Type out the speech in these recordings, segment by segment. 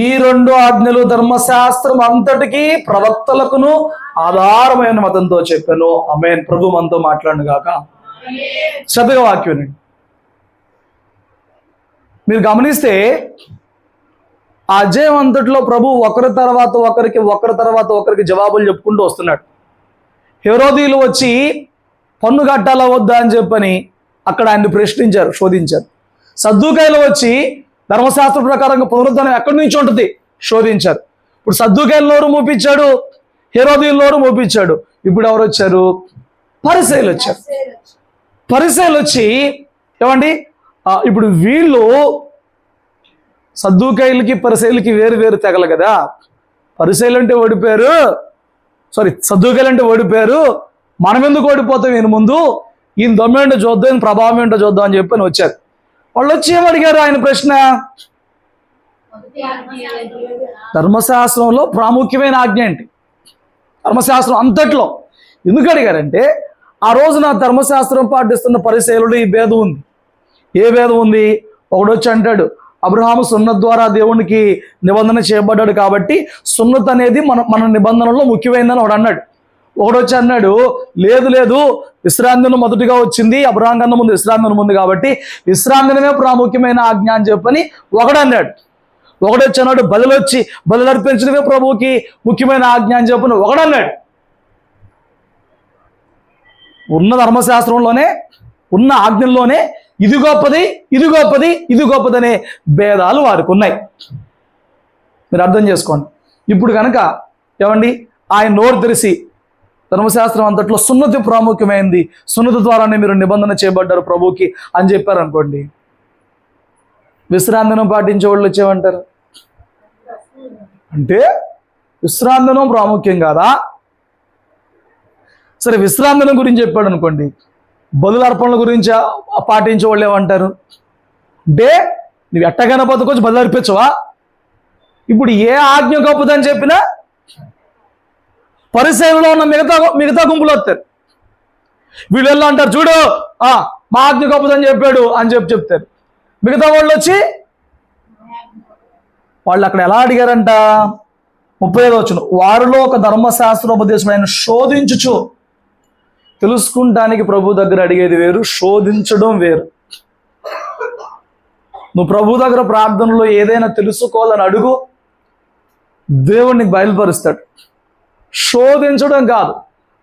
ఈ రెండు ఆజ్ఞలు ధర్మశాస్త్రం అంతటికి ప్రవక్తలకును ఆధారమైన మతంతో చెప్పాను. ఆమేన్. ప్రభు మనతో మాట్లాడును గాక. శ్రద్ధగా వాక్యం. మీరు గమనిస్తే ఆ అధ్యాయం అంతట్లో ప్రభు ఒకరి తర్వాత ఒకరికి జవాబులు చెప్పుకుంటూ వస్తున్నాడు. హెరోదీయులు వచ్చి పన్ను కట్టాలా వద్దా అని చెప్పని అక్కడ ఆయన్ని ప్రశ్నించారు, శోధించారు. సద్దూకాయలు వచ్చి ధర్మశాస్త్ర ప్రకారంగా పునరుద్ధరణ ఎక్కడి నుంచి ఉంటుంది శోధించారు. ఇప్పుడు సద్దూకాయలు నోరు మూపించాడు, హెరోదీయుల నోరు మూపించాడు. ఇప్పుడు ఎవరు వచ్చారు? పరిసయ్యులు వచ్చారు. పరిసయ్యులు వచ్చి ఏమండి, ఇప్పుడు వీళ్ళు సద్దూకాయలకి పరిసయ్యులకి వేరు వేరు తెగలు కదా. పరిసయ్యులు అంటే ఓడిపోయారు, సద్దూకాయలు అంటే ఓడిపోయారు, మనం ఎందుకు ఓడిపోతాం ఈయన ముందు, ఈయన దమ్మేంటో చూద్దాం, ఈయన ప్రభావం ఏంటో చూద్దాం అని చెప్పి వచ్చారు. వాళ్ళు వచ్చి ఏమడిగారు? ఆయన ప్రశ్న ధర్మశాస్త్రంలో ప్రాముఖ్యమైన ఆజ్ఞ ఏంటి? ధర్మశాస్త్రం అంతట్లో ఎందుకు అడిగారంటే, ఆ రోజున ధర్మశాస్త్రం పాటిస్తున్న పరిసయ్యులలో ఈ భేదం ఉంది. ఏ భేదం ఉంది? ఒకడొచ్చి అంటాడు, అబ్రహాము సున్నత్ ద్వారా దేవునికి నిబంధన చేయబడ్డాడు కాబట్టి సున్నత్ అనేది మన నిబంధనలో ముఖ్యమైనదని ఒకడు అన్నాడు. ఒకడొచ్చి అన్నాడు, లేదు లేదు, విశ్రాంతి దినం మొదటిగా వచ్చింది, అబ్రహాం కన్నా ముందు విశ్రాంతి దినం ఉంది కాబట్టి విశ్రాంతి దినమే ప్రాముఖ్యమైన ఆజ్ఞ అని చెప్పని ఒకడన్నాడు. ఒకడొచ్చి అన్నాడు, బలులు అర్పించడమే ప్రభువుకి ముఖ్యమైన ఆజ్ఞ అని చెప్పని ఒకడన్నాడు. ఉన్న ధర్మశాస్త్రంలోనే ఉన్న ఆజ్ఞల్లోనే ఇది గొప్పది, ఇది గొప్పది, ఇది గొప్పదనే భేదాలు వారికి ఉన్నాయి. మీరు అర్థం చేసుకోండి. ఇప్పుడు కనుక ఏమండి, ఆయన నోరు తెరిసి ధర్మశాస్త్రం అంతట్లో సున్నతి ప్రాముఖ్యమైంది, సున్నతి ద్వారానే మీరు నిబంధన చేయబడ్డారు ప్రభువుకి అని చెప్పారనుకోండి, విశ్రాంతినం పాటించే వాళ్ళు వచ్చేమంటారు? అంటే విశ్రాంతినం ప్రాముఖ్యం కాదా? సరే, విశ్రాంతినం గురించి చెప్పాడు అనుకోండి, బలుల అర్పణల గురించి పాటించే వాళ్ళు ఏమంటారు? అంటే నువ్వు ఎట్టగైనా బతుకొచ్చి బలు అర్పించవా? ఇప్పుడు ఏ ఆజ్ఞ గొప్పదని చెప్పినా పరిసయ్యులలో ఉన్న మిగతా గుంపులు వస్తారు. వీళ్ళు ఎలా అంటారు, చూడు మా ఆజ్ఞ గొప్పదని చెప్పాడు అని చెప్తారు. మిగతా వాళ్ళు వచ్చి వాళ్ళు అక్కడ ఎలా అడిగారంట? 35వ వచనం, వారిలో ఒక ధర్మశాస్త్రోపదేశం ఆయన శోధించుచు. తెలుసుకుంటానికి ప్రభు దగ్గర అడిగేది వేరు, శోధించడం వేరు. నువ్వు ప్రభు దగ్గర ప్రార్థనలో ఏదైనా తెలుసుకోవాలని అడుగు, దేవుడిని బయలుపరుస్తాడు. శోధించడం కాదు.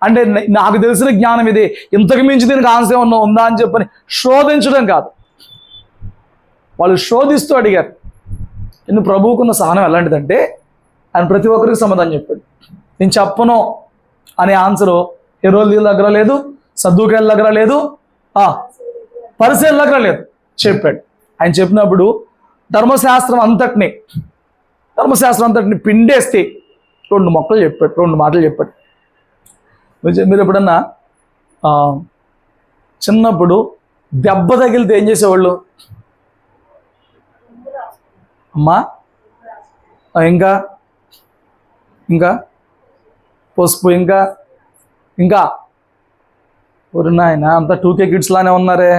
అంటే నాకు తెలిసిన జ్ఞానం ఇది, ఇంతకు మించి దీనికి ఆన్సర్ ఏమన్నా ఉందా అని చెప్పని శోధించడం కాదు. వాళ్ళు శోధిస్తూ అడిగారు. నేను ప్రభువుకున్న సహనం ఎలాంటిదంటే, ఆయన ప్రతి ఒక్కరికి సమాధానం చెప్పాడు. నేను చెప్పను అనే ఆన్సరు హెరోదీయుల దగ్గర లేదు, సద్దూకాయల దగ్గర లేదు, పరిసయ్యుల దగ్గర లేదు. చెప్పాడు. ఆయన చెప్పినప్పుడు ధర్మశాస్త్రం అంతటిని పిండేస్తే 2 మాటలు చెప్పాడు. మీరు ఎప్పుడన్నా చిన్నప్పుడు దెబ్బ తగిలితే ఏం చేసేవాళ్ళు? అమ్మా ఇంకా పసుపు, ఇంకా ఒరి నాయన అంతా 2K కిడ్స్ లానే ఉన్నారే,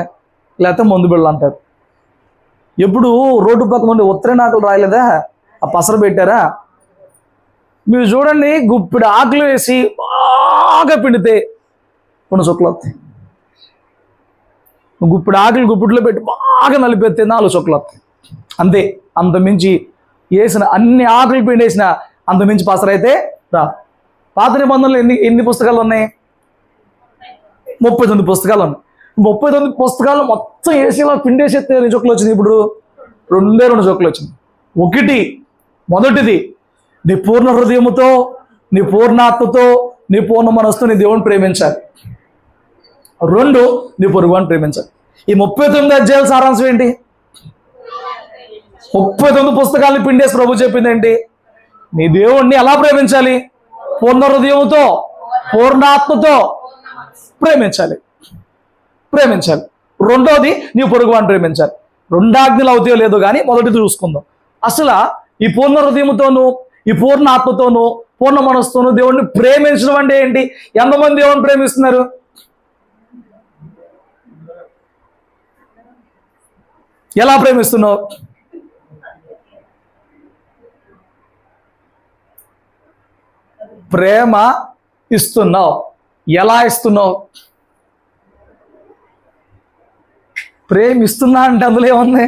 లేకపోతే మందు బిళ్ళలు అంటారు. ఎప్పుడు రోడ్డు పక్క నుండి ఉత్తరేనాకులు రాయలేదా? ఆ పసరు పెట్టారా? మీరు చూడండి, గుప్పిడి ఆకులు వేసి బాగా పిండితే కొన్ని చుక్కలు వస్తాయి. గుప్పిడి ఆకులు గుప్పిడిలో పెట్టి బాగా నలిపేస్తే 4 చుక్కలు వస్తాయి. అంతే. అంతమించి వేసిన అన్ని ఆకులు పిండేసిన అంతమించి పసరైతే రా. పాత నిబంధనలు ఎన్ని పుస్తకాలు ఉన్నాయి? 39 పుస్తకాలు ఉన్నాయి. 39 పుస్తకాలు మొత్తం ఏసీలో పిండేసేస్తే 2 చుక్కలు వచ్చింది. ఇప్పుడు 2 చుక్కలు వచ్చింది. మొదటిది, నీ పూర్ణ హృదయముతో, నీ పూర్ణాత్మతో, నీ పూర్ణ మనస్సుతో నీ దేవుని ప్రేమించాలి. 2, నీ పొరుగువాన్ని ప్రేమించాలి. ఈ 39 అధ్యాయాల సారాంశం ఏంటి? 39 పుస్తకాలను పిండేసి ప్రభు చెప్పింది ఏంటి? నీ దేవుణ్ణి ఎలా ప్రేమించాలి? పూర్ణ హృదయముతో, పూర్ణాత్మతో ప్రేమించాలి. రెండోది, నీ పొరుగువాన్ని ప్రేమించాలి. 2 ఆజ్ఞలు అవుతాయో లేదో కానీ మొదటిది చూసుకుందాం. అసలు ఈ పూర్ణ హృదయముతోనూ, ఈ పూర్ణ ఆత్మతోనూ, పూర్ణ మనస్సుతోనూ దేవుణ్ణి ప్రేమించడం అంటే ఏంటి? ఎంతమంది దేవుణ్ణి ప్రేమిస్తున్నారు? ఎలా ప్రేమిస్తున్నావు? ప్రేమ ఇస్తున్నావు. ఎలా ఇస్తున్నావు? ప్రేమ ఇస్తున్నా అంటే అందులో ఏముంది?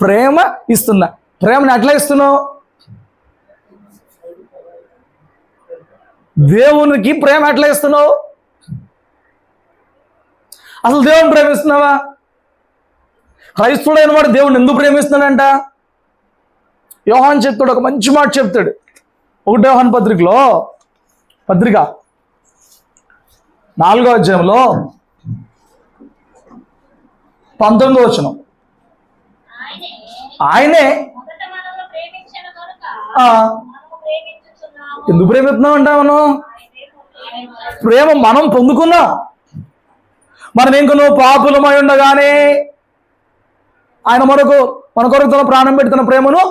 ప్రేమ ఇస్తున్నా. ప్రేమను ఎట్లా ఇస్తున్నావు? దేవునికి ప్రేమ ఎట్లా ఇస్తున్నావు? అసలు దేవుని ప్రేమిస్తున్నావా? క్రైస్తవుడైన వాడు దేవుడిని ఎందుకు ప్రేమిస్తున్నాడంట? యోహాన్ చెప్తాడు, ఒక మంచి మాట చెప్తాడు. 1 యోహాను పత్రిక 4వ అధ్యాయంలో 19వ వచనం. ఆయనే ఎందుకు ప్రేమిస్తున్నాం అంటా? ప్రేమ మనం పొందుకున్నాం. మనం ఇంకనూ పాపులమై ఉండగానే ఆయన మన కొరకు తన ప్రాణం పెట్టి తన ప్రేమను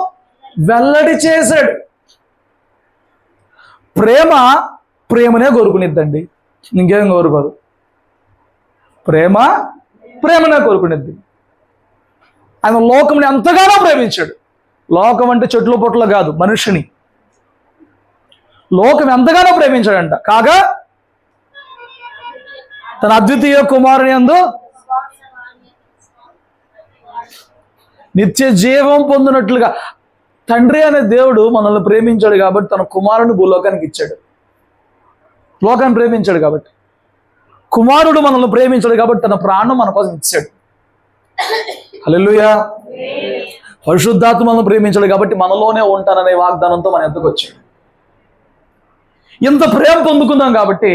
వెల్లడి చేశాడు. ప్రేమనే కోరుకునిద్దండి, ఇంకేం కోరుకోదు. ప్రేమనే కోరుకునిద్ది. ఆయన లోకంని ఎంతగానో ప్రేమించాడు. లోకం అంటే చెట్లు పొట్లు కాదు, మనుషుని. లోకం ఎంతగానో ప్రేమించాడంట. కాగా తన అద్వితీయ కుమారుని యందు నిత్య జీవం పొందినట్లుగా తండ్రి అనే దేవుడు మనల్ని ప్రేమించాడు కాబట్టి తన కుమారుని భూలోకానికి ఇచ్చాడు. లోకాన్ని ప్రేమించాడు కాబట్టి. కుమారుడు మనల్ని ప్రేమించాడు కాబట్టి తన ప్రాణం మన కోసం ఇచ్చాడు. హల్లెలూయా. పరిశుద్ధాత్మ మనల్ని ప్రేమించాడు కాబట్టి మనలోనే ఉంటాననే వాగ్దానంతో మన ఎద్దకు వచ్చాడు. ఇంత ప్రేమ పొందుకుందాం కాబట్టి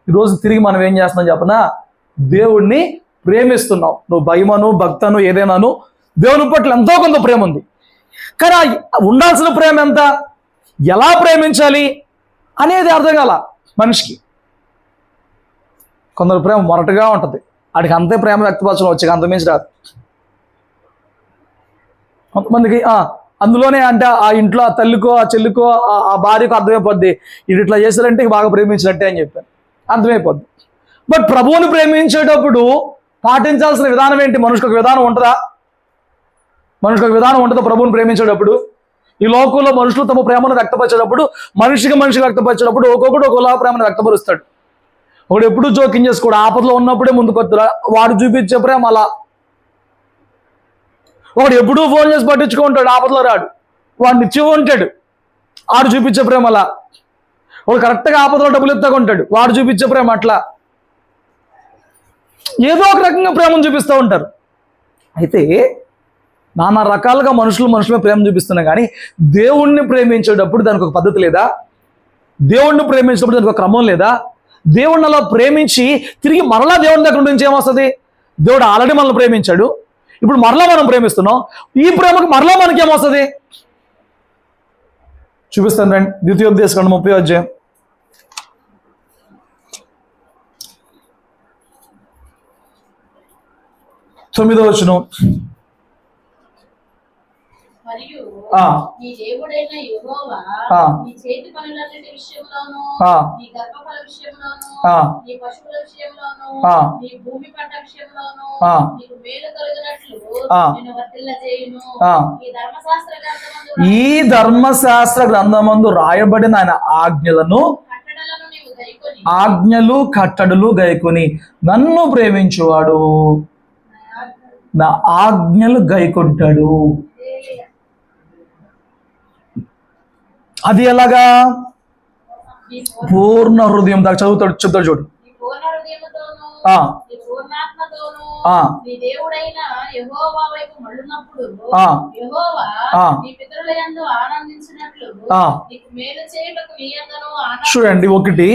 ఈరోజు తిరిగి మనం ఏం చేస్తున్నాం చెప్పనా? దేవుణ్ణి ప్రేమిస్తున్నావు. నువ్వు భయమను భక్తను ఏదైనాను దేవుని పట్ల ఎంతో కొంత ప్రేమ ఉంది. కానీ ఉండాల్సిన ప్రేమ ఎంత, ఎలా ప్రేమించాలి అనేది అర్థం కాల మనిషికి. కొందరు ప్రేమ మొరటుగా ఉంటుంది, వాడికి అంతే ప్రేమ వ్యక్తపరచడం వచ్చాక అంత మించి రాదు. కొంతమందికి అందులోనే అంటే ఆ ఇంట్లో ఆ తల్లికో ఆ చెల్లికో ఆ భార్యకో అర్థమైపోద్ది, ఇది ఇట్లా చేశారంటే బాగా ప్రేమించినట్టే అని చెప్పాను, అర్థమైపోద్ది. బట్ ప్రభువుని ప్రేమించేటప్పుడు పాటించాల్సిన విధానం ఏంటి? మనిషికి ఒక విధానం ఉంటుందా? మనిషికి ఒక విధానం ఉంటుందా ప్రభువుని ప్రేమించేటప్పుడు? ఈ లోకంలో మనుషులు తమ ప్రేమను వ్యక్తపరిచేటప్పుడు, మనిషికి వ్యక్తపరిచేటప్పుడు ఒక్కొక్కడు ఒకలా ప్రేమను వ్యక్తపరుస్తాడు. ఒకడు ఎప్పుడు జోక్యం చేసుకోడు, ఆపదలో ఉన్నప్పుడే ముందుకు వద్దురా, వాడు చూపించే ప్రేమ అలా. ఒకడు ఎప్పుడూ ఫోన్ చేసి పట్టించుకుంటాడు, ఆపదలో రాడు, వాడు నిత్యం ఉంటాడు, వాడు చూపించే ప్రేమ అలా. వాడు కరెక్ట్గా ఆపదలో డబ్బులు ఎత్తుకుంటాడు, వాడు చూపించే ప్రేమ అట్లా. ఏదో ఒక రకంగా ప్రేమను చూపిస్తూ ఉంటారు. అయితే నానా రకాలుగా మనుషులమే ప్రేమ చూపిస్తున్నాయి. కానీ దేవుణ్ణి ప్రేమించేటప్పుడు దానికి ఒక పద్ధతి లేదా? దేవుణ్ణి ప్రేమించేటప్పుడు దానికి ఒక క్రమం లేదా? దేవుణ్ణి అలా ప్రేమించి తిరిగి మరలా దేవుని దగ్గర నుంచి ఏమొస్తుంది? దేవుడు ఆల్రెడీ మనల్ని ప్రేమించాడు, ఇప్పుడు మరలా మనం ప్రేమిస్తున్నాం. ఈ ప్రేమకు మరలా మనకి ఏమొస్తుంది? చూపిస్తాను రండి. ద్వితీయోపదేశకాండం 30వ అధ్యాయం 9వ వచనం. నీ దేవుడైన యెహోవా నీ చేతి పనులన్నిటి విషయంలోను, నీ గర్భఫల విషయంలోను, నీ పశువుల విషయంలోను, నీ భూమి పంట విషయంలోను నీకు మేలు కలుగునట్లు నిన్ను వర్ధిల్లజేయును. ఈ ధర్మశాస్త్ర గ్రంథమందు రాయబడిన ఆయన ఆజ్ఞలు కట్టడలు గైకొని నన్ను ప్రేమించువాడు నా ఆజ్ఞలు గైకొంటాడు. అది ఎలాగా? పూర్ణ హృదయం దాకా చెప్తాడు చూడు. చూడండి, ఒకటి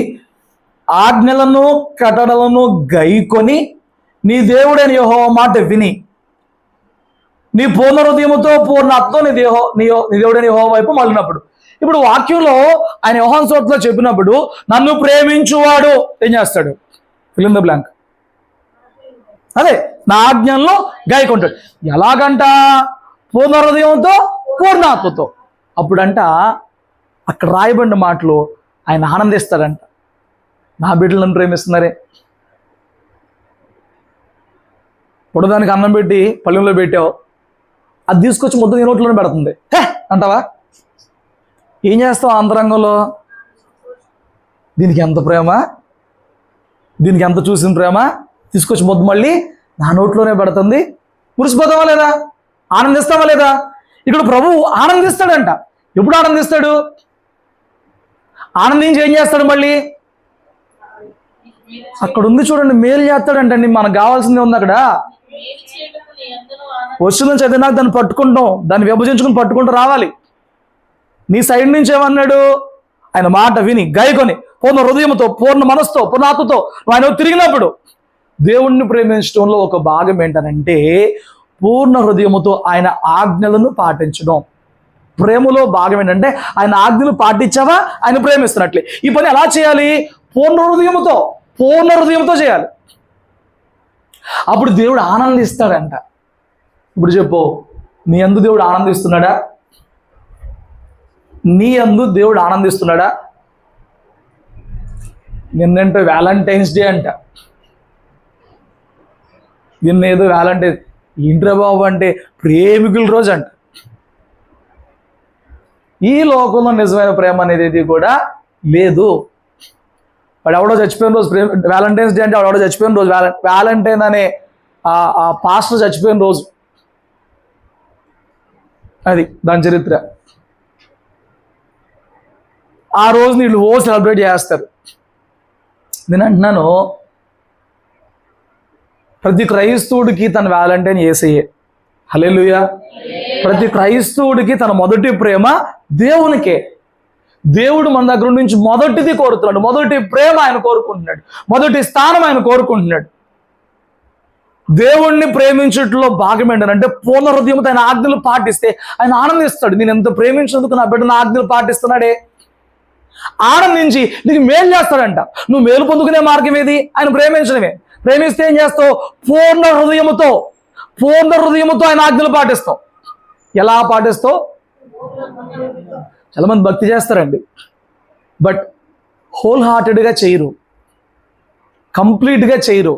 ఆజ్ఞలను కట్టడలను గైకొని నీ దేవుడైన యెహోవా మాట విని నీ పూర్ణ హృదయముతో పూర్ణ ఆత్మతో నీ దేవుడైన యెహోవా వైపు మళ్ళినప్పుడు. ఇప్పుడు వాక్యంలో ఆయన యోహాను సువార్తలో చెప్పినప్పుడు నన్ను ప్రేమించువాడు ఏం చేస్తాడు? Fill in the blank. అదే నా ఆజ్ఞలను గైకొంటాడు. ఎలాగంట? పూర్ణ హృదయంతో పూర్ణ ఆత్మతో. అప్పుడంట అక్కడ రాయబడిన మాటలు ఆయన ఆనందిస్తాడంట. నా బిడ్డలు నన్ను ప్రేమిస్తున్నారే. పొడదానికి అన్నం పెట్టి పళ్ళెంలో పెట్టావు, అది తీసుకొచ్చి ముద్ద నీ నోట్లోనే పెడుతుంది. హే అంటావా? ఏం చేస్తావు అంతరంగంలో? దీనికి ఎంత ప్రేమ, దీనికి ఎంత చూసిన ప్రేమ, తీసుకొచ్చి మొద్దు మళ్ళీ నా నోట్లోనే పెడుతుంది. మురిసిపోతావా లేదా? ఆనందిస్తావా లేదా? ఇక్కడ ప్రభువు ఆనందిస్తాడంట. ఎప్పుడు ఆనందిస్తాడు? ఆనందించి ఏం చేస్తాడు? మళ్ళీ అక్కడ ఉంది చూడండి, మేలు చేస్తాడంటండి. మనకు కావాల్సిందే ఉంది అక్కడ. వచ్చిందని చదివి నాకు దాన్ని పట్టుకుంటాం, దాన్ని విభజించుకుని పట్టుకుంటూ రావాలి. నీ సైడ్ నుంచి ఏమన్నాడు? ఆయన మాట విని గాయకొని పూర్ణ హృదయంతో, పూర్ణ మనసుతో, పూర్ణ ఆత్మతో ఆయన తిరిగినప్పుడు దేవుణ్ణి ప్రేమించడంలో ఒక భాగం ఏంటనంటే పూర్ణ హృదయముతో ఆయన ఆజ్ఞలను పాటించడం. ప్రేమలో భాగం ఏంటంటే ఆయన ఆజ్ఞలు పాటించావా ఆయన ప్రేమిస్తున్నట్లే. ఈ పని ఎలా చేయాలి? పూర్ణ హృదయంతో చేయాలి. అప్పుడు దేవుడు ఆనందిస్తాడంట. ఇప్పుడు చెప్పు, నీ యందు దేవుడు ఆనందిస్తున్నాడా? నీ యందు దేవుడు ఆనందిస్తున్నాడా? నిన్నంటే వ్యాలంటైన్స్ డే అంట. నిన్నేదో వ్యాలంటైన్స్ ఏంట్రా బాబు అంటే ప్రేమికుల రోజు అంట. ఈ లోకంలో నిజమైన ప్రేమ అనేది కూడా లేదు. వాడు ఎవడో చచ్చిపోయిన రోజు వ్యాలంటైన్స్ డే అంటే వాడెవడో చచ్చిపోయిన రోజు, వ్యాలంటైన్ అనే ఆ పాస్టర్ చచ్చిపోయిన రోజు. అది దాని చరిత్ర. ఆ రోజు వీళ్ళు సెలబ్రేట్ చేస్తారు. నేను అంటున్నాను, ప్రతి క్రైస్తవుడికి తన వ్యాలంటైన్ యేసయ్యే. హల్లెలూయా. ప్రతి క్రైస్తవుడికి తన మొదటి ప్రేమ దేవునికే. దేవుడు మన దగ్గర నుంచి మొదటిది కోరుతున్నాడు. మొదటి ప్రేమ ఆయన కోరుకుంటున్నాడు. మొదటి స్థానం ఆయన కోరుకుంటున్నాడు. దేవుణ్ణి ప్రేమించట్లో భాగం ఏంటంటే పూర్ణ హృదయంతో ఆయన ఆజ్ఞలు పాటిస్తే ఆయన ఆనందిస్తాడు. నేను ఎంత ప్రేమించినందుకు నా బిడ్డ నా ఆజ్ఞలు పాటిస్తున్నాడే. ఆనందించి నీకు మేలు చేస్తాడంట. నువ్వు మేలు పొందుకునే మార్గం ఏది? ఆయన ప్రేమించడమే. ప్రేమిస్తే ఏం చేస్తావు? పూర్ణ హృదయముతో ఆయన ఆజ్ఞలు పాటిస్తావు. ఎలా పాటిస్తావు? చాలా మంది భక్తి చేస్తారండి, బట్ హోల్ హార్టెడ్గా చేయరు, కంప్లీట్గా చేయరు,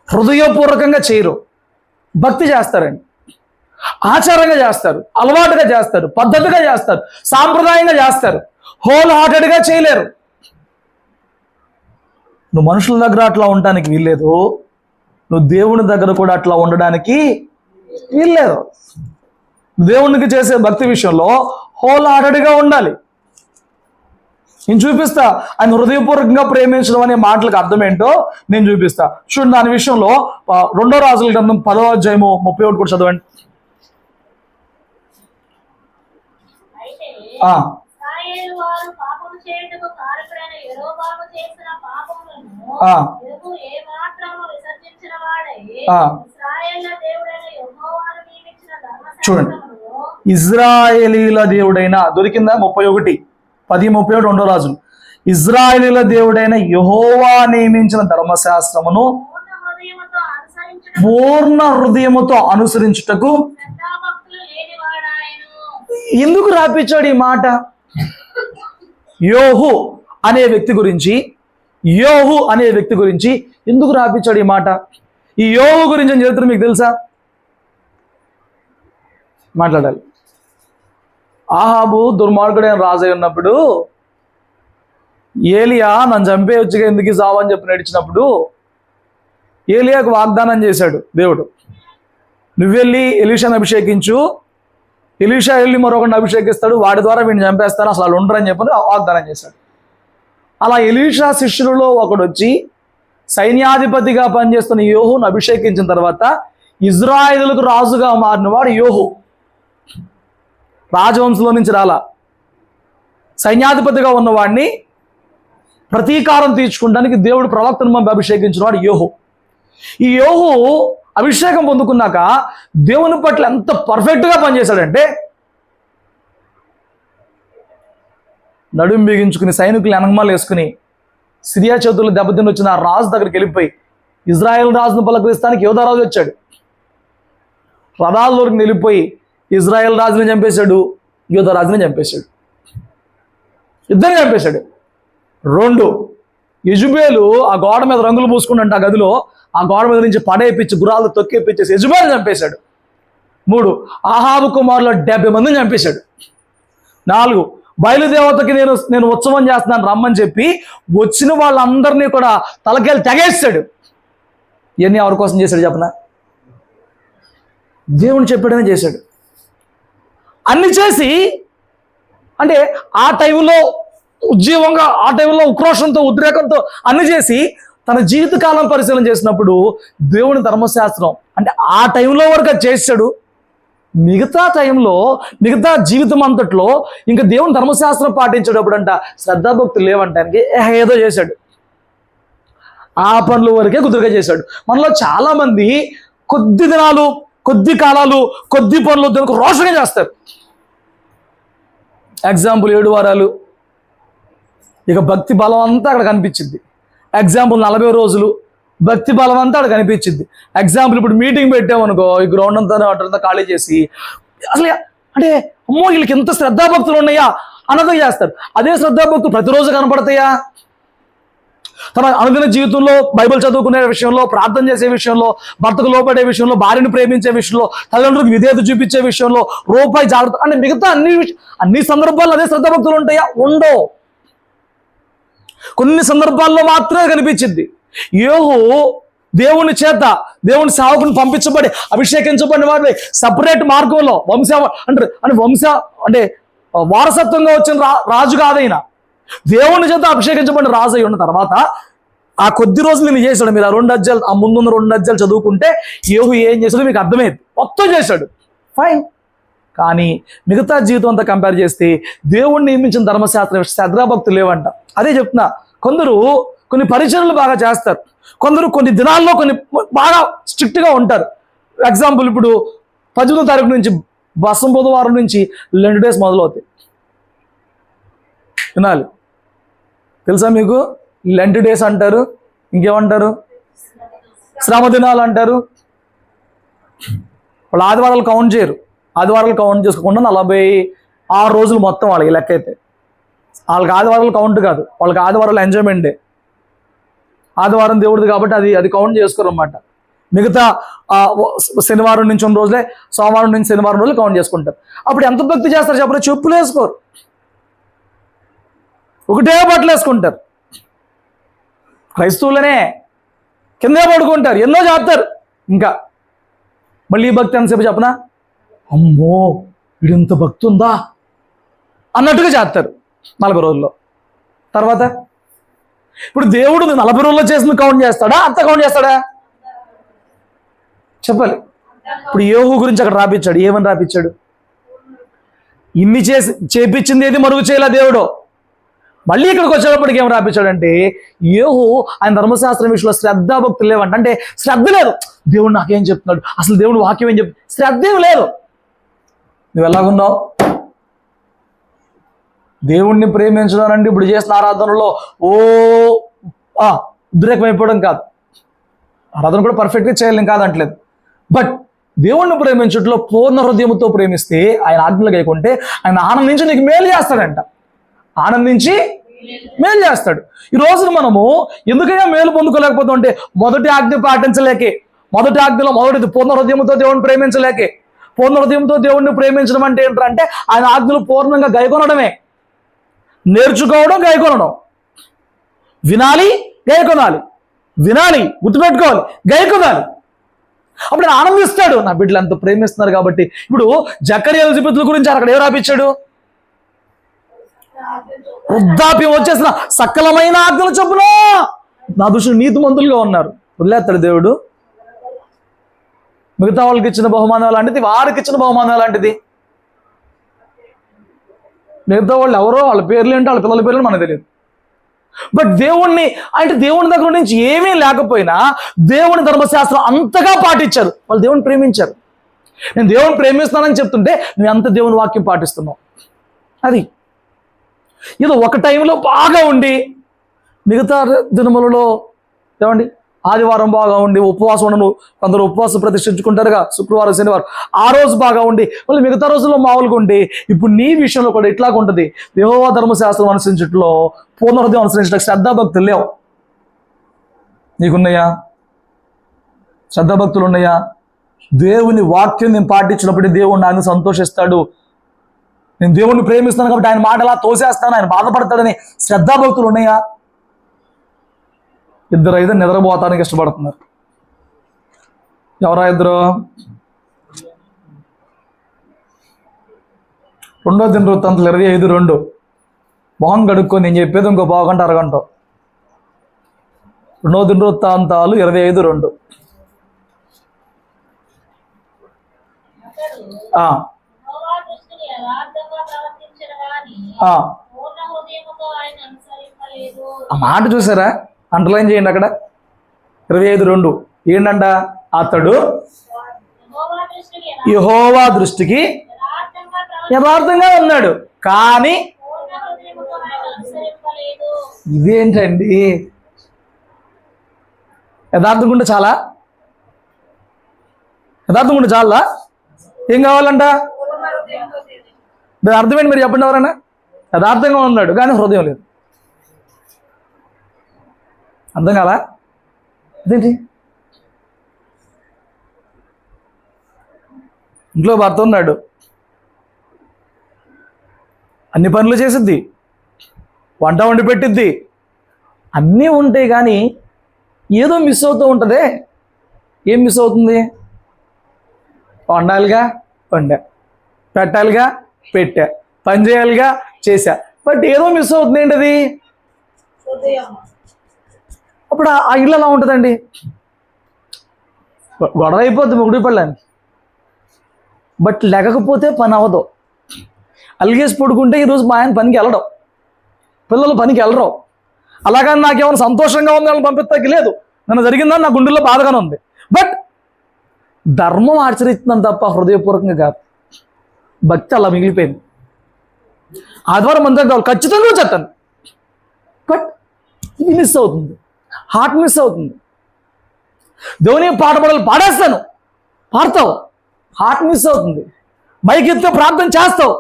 హృదయపూర్వకంగా చేయరు. భక్తి చేస్తారండి, ఆచారంగా చేస్తారు, అలవాటుగా చేస్తారు, పద్ధతిగా చేస్తారు, సాంప్రదాయంగా చేస్తారు. హోల్ హార్టెడ్గా చేయలేరు. నువ్వు మనుషుల దగ్గర అట్లా ఉండడానికి వీల్లేదు, నువ్వు దేవుని దగ్గర కూడా అట్లా ఉండడానికి వీల్లేదు. దేవునికి చేసే భక్తి విషయంలో హోల్ హార్టెడ్గా ఉండాలి. నేను చూపిస్తా ఆయన హృదయపూర్వకంగా ప్రేమించడం అనే మాటలకు అర్థం ఏంటో నేను చూపిస్తా. చూడండి, దాని విషయంలో 2 రాజుల గ్రంథం 10వ అధ్యాయము 31 కూడా చదవండి. చూడండి, ఇజ్రాయేలీల దేవుడైన దొరికిందా? 31:10-31 2 రాజులు. ఇజ్రాయేలీల దేవుడైన యెహోవా నియమించిన ధర్మశాస్త్రమును పూర్ణ హృదయముతో అనుసరించుటకు ఎందుకు రాపించాడు ఈ మాట? యోహు అనే వ్యక్తి గురించి ఎందుకు రాపించాడు ఈ మాట? ఈ యోహు గురించి చరిత్ర మీకు తెలుసా? మాట్లాడాలి. ఆహాబు దుర్మార్గుడైన రాజై ఉన్నప్పుడు ఏలియా నన్ను చంపేయొచ్చుగా, ఎందుకు సావు అని చెప్పి నడిచినప్పుడు ఏలియాకు వాగ్దానం చేశాడు దేవుడు, నువ్వెళ్ళి ఎలీషాను అభిషేకించు, ఎలీషా వెళ్ళి మరొకరిని అభిషేకిస్తాడు, వాడి ద్వారా వీడిని చంపేస్తాను, అసలు వాళ్ళు ఉండరని చెప్పి వాగ్దానం చేశాడు. అలా ఎలీషా శిష్యులలో ఒకడు వచ్చి సైన్యాధిపతిగా పనిచేస్తున్న యోహును అభిషేకించిన తర్వాత ఇజ్రాయేలుకు రాజుగా మారినవాడు యోహు. రాజవంశంలో నుంచి రాలా, సైన్యాధిపతిగా ఉన్నవాడిని ప్రతీకారం తీర్చుకోవడానికి దేవుడు ప్రవక్తను పంపి అభిషేకించిన వాడు యోహు. ఈ యోహు అభిషేకం పొందుకున్నాక దేవుని పట్ల ఎంత పర్ఫెక్ట్గా పనిచేశాడంటే, నడుం బిగించుకుని సైనికులు వెనకమాలు వేసుకుని సిరియా చేతుల్లో దెబ్బతిని వచ్చిన ఆ రాజు దగ్గరికి వెళ్ళిపోయి ఇజ్రాయెల్ రాజును పలకరిస్తానికి యోధారాజు వచ్చాడు. రథాల్లోకి వెళ్ళిపోయి ఇజ్రాయెల్ రాజుని చంపేశాడు, యోధారాజుని చంపేశాడు, ఇద్దరిని చంపేశాడు. 2 యెజుబేలు ఆ గోడ మీద రంగులు పూసుకుంటుంటే ఆ గదిలో ఆ గోడ మీద నుంచి పడేపించి గుర్రాలు తొక్కేపించేసి యెజుబేలు చంపేశాడు. 3 ఆహాబు కుమారులు 70 మందిని చంపేశాడు. 4 బయలుదేవతకి నేను ఉత్సవం చేస్తున్నాను రమ్మని చెప్పి వచ్చిన వాళ్ళందరినీ కూడా తలకెళ్ళి తెగేస్తాడు. ఇవన్నీ ఎవరి కోసం చేశాడు చెప్పనా? దేవుని చెప్పాడనే చేశాడు. అన్ని చేసి అంటే ఆ టైంలో ఉద్యోగంగా, ఆ టైంలో ఉక్రోషంతో, ఉద్రేకంతో అన్ని చేసి తన జీవితకాలం పరిశీలన చేసినప్పుడు దేవుని ధర్మశాస్త్రం అంటే ఆ టైంలో వరకు అది చేశాడు. మిగతా టైంలో, మిగతా జీవితం అంతట్లో ఇంకా దేవుని ధర్మశాస్త్రం పాటించేటప్పుడు అంట శ్రద్ధాభక్తులు లేవంటానికి ఏదో చేశాడు. ఆ పనుల వరకే కుదురుగా చేశాడు. మనలో చాలా మంది కొద్ది దినాలు, కొద్ది కాలాలు, కొద్ది పనులు దానికి రోషంగా చేస్తారు. ఎగ్జాంపుల్ 7 వారాలు, ఇక భక్తి బలం అంతా అక్కడ కనిపించింది. ఎగ్జాంపుల్ 40 రోజులు, భక్తి బలం అంతా అక్కడ కనిపించింది. ఎగ్జాంపుల్ ఇప్పుడు మీటింగ్ పెట్టామనుకో, ఈ గ్రౌండ్ అంతా ఖాళీ చేసి అసలు అంటే అమ్మో వీళ్ళకి ఎంత శ్రద్ధాభక్తులు ఉన్నాయా అన్నదో చేస్తారు. అదే శ్రద్ధాభక్తులు ప్రతిరోజు కనపడతాయా? తన అనుదిన జీవితంలో బైబిల్ చదువుకునే విషయంలో, ప్రార్థన చేసే విషయంలో, భర్తకు లోపడే విషయంలో, భార్యను ప్రేమించే విషయంలో, తల్లిదండ్రులకు విధేయత చూపించే విషయంలో, రూపాయి జాగ్రత్త అంటే మిగతా అన్ని సందర్భాల్లో అదే శ్రద్ధాభక్తులు ఉంటాయా? ఉండవు. కొన్ని సందర్భాల్లో మాత్రమే కనిపించింది. యోహు దేవుని చేత, దేవుని సేవకుని పంపించబడి అభిషేకించబడిన వాడిని సపరేట్ మార్గంలో అంటే వారసత్వంగా వచ్చిన రాజు కాదైనా దేవుని చేత అభిషేకించబడిన రాజు అయి ఉన్న తర్వాత ఆ కొద్ది రోజులు నేను చేశాడు. మీరు ఆ 2 అధ్యాయాలు, ఆ ముందున్న 2 అధ్యాయాలు చదువుకుంటే యోహు ఏం చేశాడో మీకు అర్థమైంది. మొత్తం చేశాడు, ఫైన్. కానీ మిగతా జీవితం అంతా కంపేర్ చేస్తే దేవుణ్ణి నియమించిన ధర్మశాస్త్రం శ్రద్ధాభక్తులు లేవంట. అదే చెప్తున్నా. కొందరు కొన్ని పరిచర్యలు బాగా చేస్తారు, కొందరు కొన్ని దినాల్లో కొన్ని బాగా స్ట్రిక్ట్గా ఉంటారు. ఎగ్జాంపుల్ ఇప్పుడు 18వ తారీఖు నుంచి బసం బుధవారం నుంచి లెంట్ డేస్ మొదలవుతాయి. వినాలి, తెలుసా మీకు? లెంట్ డేస్ అంటారు, ఇంకేమంటారు? శ్రమ దినాలు అంటారు. వాళ్ళు ఆదివారాలు కౌంట్ చేయరు. ఆదివారాలు కౌంట్ చేసుకోకుండా 46 రోజులు మొత్తం వాళ్ళకి లెక్క అయితే. వాళ్ళకి ఆదివారాలు కౌంట్ కాదు, వాళ్ళకి ఆదివారాలు ఎంజాయ్మెంట్ డే. ఆదివారం దేవుడిది కాబట్టి అది కౌంట్ చేసుకోరు అన్నమాట. మిగతా శనివారం నుంచి ఉన్న రోజులే, సోమవారం నుంచి శనివారం రోజులు కౌంట్ చేసుకుంటారు. అప్పుడు ఎంత భక్తి చేస్తారు చెప్పరు? చెప్పులు వేసుకోరు, ఒకటే బట్టలు వేసుకుంటారు. క్రైస్తవులనే కిందే పడుకుంటారు, ఎన్నో చేస్తారు. ఇంకా మళ్ళీ ఈ భక్తి ఎంతసేపు చెప్పనా? అమ్మో వీడింత భక్తి ఉందా అన్నట్టుగా చేస్తారు 40 రోజుల్లో. తర్వాత ఇప్పుడు దేవుడు 40 రోజుల్లో చేసిన కౌంట్ చేస్తాడా, అంత కౌంట్ చేస్తాడా? చెప్పాలి. ఇప్పుడు యోహు గురించి అక్కడ రాపించాడు. ఏమని రాపించాడు? ఇన్ని చేపించింది ఏది మరుగు చేయలే దేవుడు. మళ్ళీ ఇక్కడికి వచ్చేటప్పటికి ఏం రాపించాడంటే, యోహు ఆయన ధర్మశాస్త్రం విషయంలో శ్రద్ధాభక్తులు లేవంట. అంటే శ్రద్ధ లేదు. దేవుడు నాకేం చెప్తున్నాడు, అసలు దేవుడు వాక్యం ఏం చెప్తున్నాడు, శ్రద్ధ ఏం లేదు. నువ్వు ఎలాగున్నావు? దేవుణ్ణి ప్రేమించడం అంటే ఇప్పుడు చేసిన ఆరాధనలో ఉద్రేకం అయిపోవడం కాదు. ఆరాధన కూడా పర్ఫెక్ట్గా చేయాలని కాదంటలేదు. బట్ దేవుణ్ణి ప్రేమించట్లో పూర్ణ హృదయంతో ప్రేమిస్తే, ఆయన ఆజ్ఞలు గైకుంటే ఆయన ఆనందించి నీకు మేలు చేస్తాడంట. ఆనందించి మేలు చేస్తాడు. ఈ రోజున మనము ఎందుకైనా మేలు పొందుకోలేకపోతాం అంటే మొదటి ఆజ్ఞ పాటించలేకే. మొదటి ఆజ్ఞలో మొదటిది పూర్ణ హృదయంతో దేవుణ్ణి ప్రేమించలేకే. పూర్ణ హృదయంతో దేవుణ్ణి ప్రేమించడం అంటే ఏంటంటే ఆయన ఆజ్ఞలు పూర్ణంగా గైకొనడమే. నేర్చుకోవడం, గైకొనడం. వినాలి, గైకొనాలి. వినాలి, గుర్తుపెట్టుకోవాలి, గైకొనాలి. అప్పుడు ఆయన ఆనందిస్తాడు. నా బిడ్డలు అంత ప్రేమిస్తున్నారు కాబట్టి. ఇప్పుడు జకరియా ఎలిజబెతుల గురించి అక్కడ ఏం రాపించాడు? వృద్ధాప్యం వచ్చేసిన సకలమైన ఆజ్ఞల చొప్పున నా దృష్టిలో నీతిమంతులుగా ఉన్నారు. వదిలేస్తాడు దేవుడు. మిగతా వాళ్ళకి ఇచ్చిన బహుమానం లాంటిది, వారికి ఇచ్చిన బహుమానం లాంటిది. మిగతా వాళ్ళు ఎవరో, వాళ్ళ పేర్లు ఏంటో, వాళ్ళ పిల్లల పేర్లు మనకు తెలియదు. బట్ దేవుణ్ణి అంటే దేవుని దగ్గర నుంచి ఏమీ లేకపోయినా దేవుని ధర్మశాస్త్రం అంతగా పాటించారు. వాళ్ళు దేవుని ప్రేమించారు. నేను దేవుని ప్రేమిస్తానని చెప్తుంటే నువ్వు అంత దేవుని వాక్యం పాటిస్తున్నావు. అది ఏదో ఒక టైంలో బాగా ఉండి మిగతా దినములలో ఏమండి ఆదివారం బాగా ఉండి ఉపవాసం ఉండను. కొందరు ఉపవాసం ప్రతిష్ఠించుకుంటారుగా, శుక్రవారం, శనివారం. ఆ రోజు బాగా ఉండి మళ్ళీ మిగతా రోజుల్లో మామూలుగా ఉండి, ఇప్పుడు నీ విషయంలో కూడా ఇట్లాగా ఉంటుంది. యెహోవా ధర్మశాస్త్రం అనుసరించట్లో పూర్ణ హృదయం అనుసరించడానికి శ్రద్ధాభక్తులు లేవు. నీకున్నాయా? శ్రద్ధాభక్తులు ఉన్నాయా? దేవుని వాక్యం నేను పాటించినప్పుడు దేవుడు ఆయన సంతోషిస్తాడు. నేను దేవుణ్ణి ప్రేమిస్తాను కాబట్టి ఆయన మాట ఎలా తోసేస్తాను, ఆయన బాధపడతాడని శ్రద్ధాభక్తులు ఉన్నాయా? ఇద్దరు నిద్రపోతానికి ఇష్టపడుతున్నారు. ఎవరా ఇద్దరు? 2వ దినవృత్తాంతాలు 25:2. మొహం కడుక్కొని నేను చెప్పేది ఇంకో పావుగంట అరగంట. 2వ దినవృత్తాంతాలు 25:2. యెహోవా దృష్టికి యథార్థంగా ప్రవర్తించిన వాని పూర్ణ హృదయముతో ఆయన అనుసరింపలేదు. ఆ మాట చూసారా? అండర్లైన్ చేయండి అక్కడ. 25:2 ఏంటంట? అతడు యెహోవా దృష్టికి యథార్థంగా ఉన్నాడు కానీ పూర్ణ హృదయముతో ఆయన అనుసరింపలేదు. ఇదేంటండి? యథార్థంగా ఉంటే చాలా? యథార్థంగా ఉంటే చాలా? ఏం కావాలంట? దాని అర్థమేంటి మీరు చెప్పండి ఎవరైనా? యథార్థంగా ఉన్నాడు కానీ హృదయం లేదు. అర్థం కాలా? అదేంటి? ఇంట్లో భర్త ఉన్నాడు, అన్ని పనులు చేసిద్ది, వంట వండి పెట్టిద్ది, అన్నీ ఉంటాయి కానీ ఏదో మిస్ అవుతూ ఉంటుందే. ఏం మిస్ అవుతుంది? వండాలిగా వండా, పెట్టాలిగా పెట్టా, పని చేయాలిగా చేశా, బట్ ఏదో మిస్ అవుతుంది. ఏంటది? అప్పుడు ఆ ఇల్లు ఎలా ఉంటుందండి? గొడవ అయిపోద్ది మొగుడి పెళ్ళానికి, బట్ లేకపోతే పని అవ్వదు. అలిగేసి పడుకుంటే ఈరోజు మా ఆయన పనికి వెళ్ళడం, పిల్లలు పనికి వెళ్ళరు. అలాగని నాకేమైనా సంతోషంగా ఉంది వాళ్ళని పంపిస్తాకి లేదు. నన్ను జరిగిందని నా గుండెల్లో బాధగానే ఉంది. బట్ ధర్మం ఆచరిస్తున్నాను తప్ప హృదయపూర్వకంగా కాదు. భక్తి అలా మిగిలిపోయింది. ఆదివారం మందిరం కావాలి ఖచ్చితంగా చెప్తాను, బట్ ఇది మిస్ అవుతుంది, హార్ట్ మిస్ అవుతుంది. దేవుని పాట పాడాలి పాడేస్తాను, పాడతావు, హార్ట్ మిస్ అవుతుంది. మైక్ ఎత్తే ప్రార్థన చేస్తావు,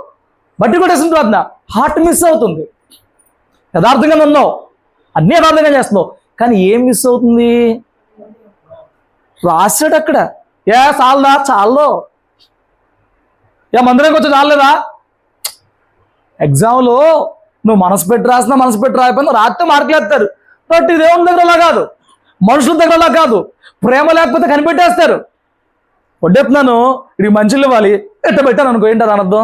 బట్టి కొట్టేసిన ప్రార్థన, హార్ట్ మిస్ అవుతుంది. యథార్థంగా ఉన్నావు, అన్నీ యథార్థంగా చేస్తున్నావు, కానీ ఏం మిస్ అవుతుంది? రాశాడు అక్కడ. ఏ చాలదా? చాలదో. ఏ మందిరం కొంచెం చాలేదా? ఎగ్జామ్లో నువ్వు మనసు పెట్టి రాసినా మనసు పెట్టి రాకపోయినా రాస్తే మార్కులు వేస్తారు. బట్ ఇది దేవుని దగ్గర అలా కాదు, మనుషుల దగ్గర అలా కాదు. ప్రేమ లేకపోతే కనిపెట్టేస్తారు. వడ్డెప్తున్నాను, ఇది మంచిలు ఇవ్వాలి, ఎట్ట పెట్టాను అనుకో, ఏంటది అనర్థం?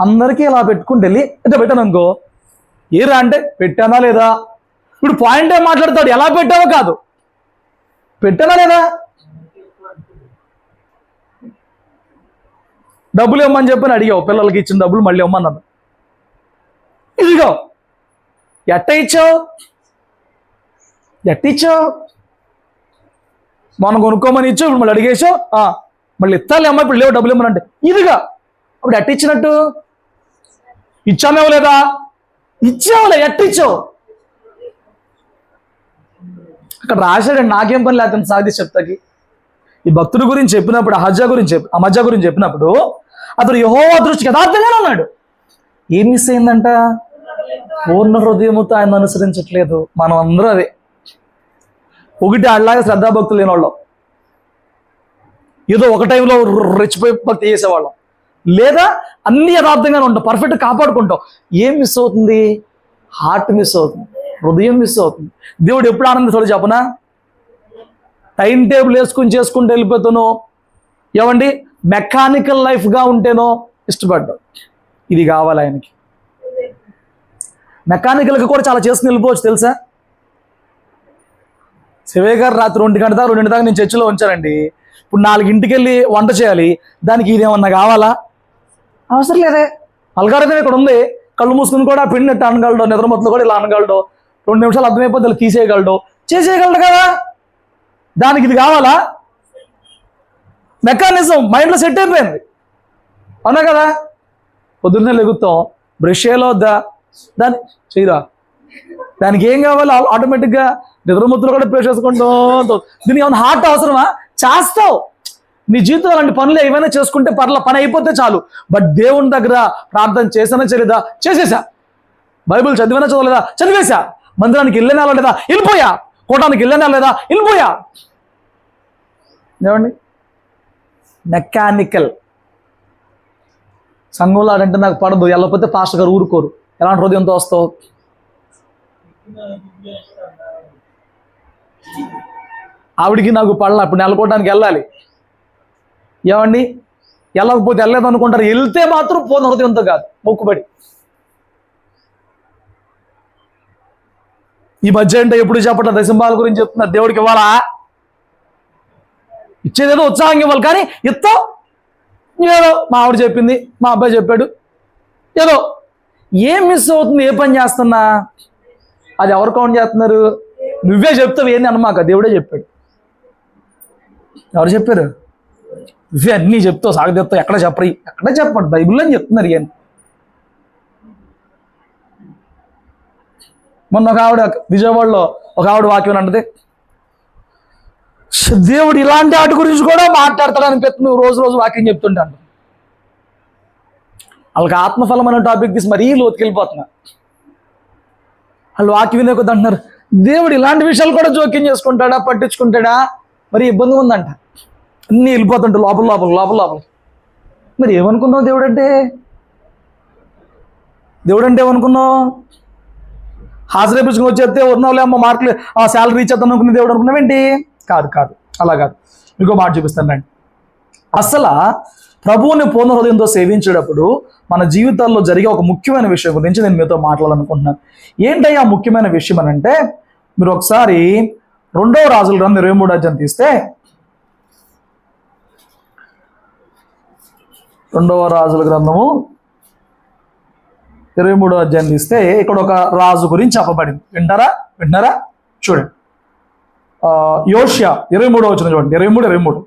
అందరికీ ఇలా పెట్టుకుంటే వెళ్ళి ఎట్ట పెట్టాను అనుకో, ఏరా అంటే పెట్టానా లేదా? ఇప్పుడు పాయింట్ ఏం మాట్లాడతాడు, ఎలా పెట్టావో కాదు, పెట్టానా లేదా? డబ్బులు ఇవ్వమని చెప్పని అడిగావు, పిల్లలకి ఇచ్చిన డబ్బులు మళ్ళీ ఇవ్వమన్నాను. ఇదిగో ఎట్ట ఇచ్చావు? మనం కొనుక్కోమని ఇచ్చావు, ఇప్పుడు మళ్ళీ అడిగేసావు, మళ్ళీ ఇస్తాలి అమ్మ ఇప్పుడు లేవు డబ్బులు ఇవ్వమంటే. ఇదిగా అప్పుడు ఎట్ట ఇచ్చినట్టు? ఇచ్చామేవో లేదా? ఇచ్చావులే, ఎట్టిచ్చావు? అక్కడ రాశాడండి. నాకేం పని లేకపోతే సాగి చెప్తాకి. ఈ భక్తుడి గురించి చెప్పినప్పుడు, అమజ్జా గురించి చెప్పినప్పుడు అతడు యెహోవా దృష్టికి యథార్థంగానే ఉన్నాడు. ఏం మిస్ అయిందంట? పూర్ణ హృదయముతో ఆయన అనుసరించట్లేదు. మనం అందరూ అదే. ఒకటి అట్లాగే శ్రద్ధాభక్తులు లేని వాళ్ళం, ఏదో ఒక టైంలో రెచ్చిపోయి భక్తి చేసేవాళ్ళం, లేదా అన్ని యథార్థంగానే ఉంటాం, పర్ఫెక్ట్ కాపాడుకుంటాం. ఏం మిస్ అవుతుంది? హార్ట్ మిస్ అవుతుంది, హృదయం మిస్ అవుతుంది. దేవుడు ఎప్పుడు ఆనందిస్తాడో చెప్పనా? టైం టేబుల్ వేసుకుని చేసుకుంటూ వెళ్ళిపోతానో, ఏమండి మెకానికల్ లైఫ్గా ఉంటేనో ఇష్టపడ్డాం. ఇది కావాలి ఆయనకి. మెకానికల్గా కూడా చాలా చేసుకుని వెళ్ళిపోవచ్చు తెలుసా? శివయ్య గారు రాత్రి 1 గంట దాకా 2 దాకా నేను చర్చిలో ఉంచానండి. ఇప్పుడు 4ంటికి వెళ్ళి వంట చేయాలి, దానికి ఇదేమన్నా కావాలా? అవసరం లేదే. అల్గారిథం ఇక్కడ ఉంది. కళ్ళు మూసుకుని కూడా పిండినట్టు అనగలడు, నిద్రమత్తులు కూడా ఇలా అనగలడు, 2 నిమిషాలు అర్థమైపోతే ఇలా తీసేయగలడు, చేసేయగలడు కదా. దానికి ఇది కావాలా? మెకానిజం మైండ్లో సెట్ అయిపోయింది, అవునా కదా? పొద్దున్నే లెగుతాం, బ్రష్ చేయవద్దా? దాన్ని చేయరా, దానికి ఏం కావాలి? ఆటోమేటిక్గా నిద్రమత్తులు కూడా ప్రెష్ చేసుకుంటాం. దీనికి ఏమైనా హార్ట్ అవసరమా? చేస్తావు. నీ జీవితంలో అలాంటి పనులు ఏమైనా చేసుకుంటే పని అయిపోతే చాలు. బట్ దేవుని దగ్గర ప్రార్థన చేసానా చేయలేదా? చేసేసా. బైబిల్ చదివినా చదవలేదా? చదివేశా. మందిరానికి వెళ్ళినా లేదా? వెళ్ళిపోయా. కోటానికి వెళ్ళినా లేదా? వెళ్ళిపోయా. ఏమండి? మెకానికల్. సంఘంలో ఆడంటే నాకు పడదు, వెళ్ళకపోతే పాస్టర్ గారు ఊరుకోరు. ఎలాంటి హృదయంతో వస్తావు? ఆవిడికి నాకు పడలా, ఇప్పుడు నెలకోవడానికి వెళ్ళాలి. ఏమండి, వెళ్ళకపోతే వెళ్ళలేదు అనుకుంటారు. వెళ్తే మాత్రం పూర్ణ హృదయంతో కాదు, మొక్కుబడి. ఈ మధ్య అంటే ఎప్పుడు చెప్పట్లేదు, దశంబాల గురించి చెప్తున్నారు. దేవుడికి ఇవ్వాలా? ఇచ్చేదేదో ఉత్సాహంగా ఇవ్వాలి, కానీ ఇస్తాం ఏదో మా ఆవిడ చెప్పింది, మా అబ్బాయి చెప్పాడు, ఏదో ఏం మిస్ అవుతుంది? ఏ పని చేస్తున్నా? అది ఎవరు కౌంట్ చేస్తున్నారు? నువ్వే చెప్తావు, ఏంది అనమాక, దేవుడే చెప్పాడు. ఎవరు చెప్పారు? నువ్వే అన్నీ చెప్తావు, సాగదీస్తావు. ఎక్కడ చెప్పండి, బైబిల్లో అని చెప్తున్నారు. ఏం మొన్న ఒక ఆవిడ విజయవాడలో ఒక ఆవిడ వాక్యం అంటది, దేవుడు ఇలాంటి వాటి గురించి కూడా మాట్లాడతాడు అనిపిస్తుంది. నువ్వు రోజు వాక్యం చెప్తుంటాను. వాళ్ళకి ఆత్మఫలం అనే టాపిక్ తీసి మరీ లోతుకెళ్ళిపోతున్నా. వాళ్ళు వాక్యం వినే కొద్ది అంటున్నారు, దేవుడు ఇలాంటి విషయాలు కూడా జోక్యం చేసుకుంటాడా, పట్టించుకుంటాడా? మరి ఇబ్బంది ఉందంట. అన్నీ వెళ్ళిపోతుంటే లోపల. మరి ఏమనుకున్నావు? దేవుడు అంటే ఏమనుకున్నావు? హాజరేపించుకుని వచ్చేస్తే ఉన్నావులే అమ్మ, మార్కులు శాలరీ రీచ్ అవుతాను అనుకునే దేవుడు అనుకున్నావేంటి? కాదు, అలా కాదు. ఇంకో మాట చూపిస్తాను రండి. అసలు ప్రభువుని పూర్ణ హృదయంతో సేవించేటప్పుడు మన జీవితాల్లో జరిగే ఒక ముఖ్యమైన విషయం గురించి నేను మీతో మాట్లాడాలనుకుంటున్నాను. ఏంటయ్యా ముఖ్యమైన విషయం అని అంటే, మీరు ఒకసారి 2వ రాజుల గ్రంథం 23వ అధ్యాయం తీస్తే, 2వ రాజుల గ్రంథము 23వ అధ్యాయం తీస్తే ఇక్కడ ఒక రాజు గురించి చెప్పబడింది. వింటారా? చూడండి. యోషియా 23వ వచనం చూడండి. 23.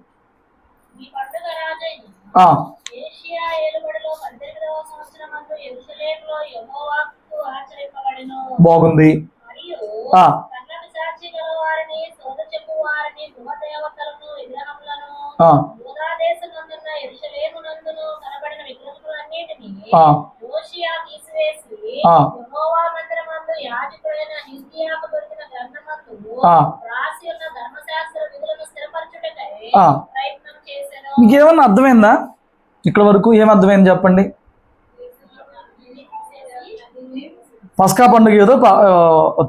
బాగుంది. మీకేమన్నా అర్థమైందా? ఇక్కడ వరకు ఏం అర్థమైంది చెప్పండి. పస్కా పండుగ ఏదో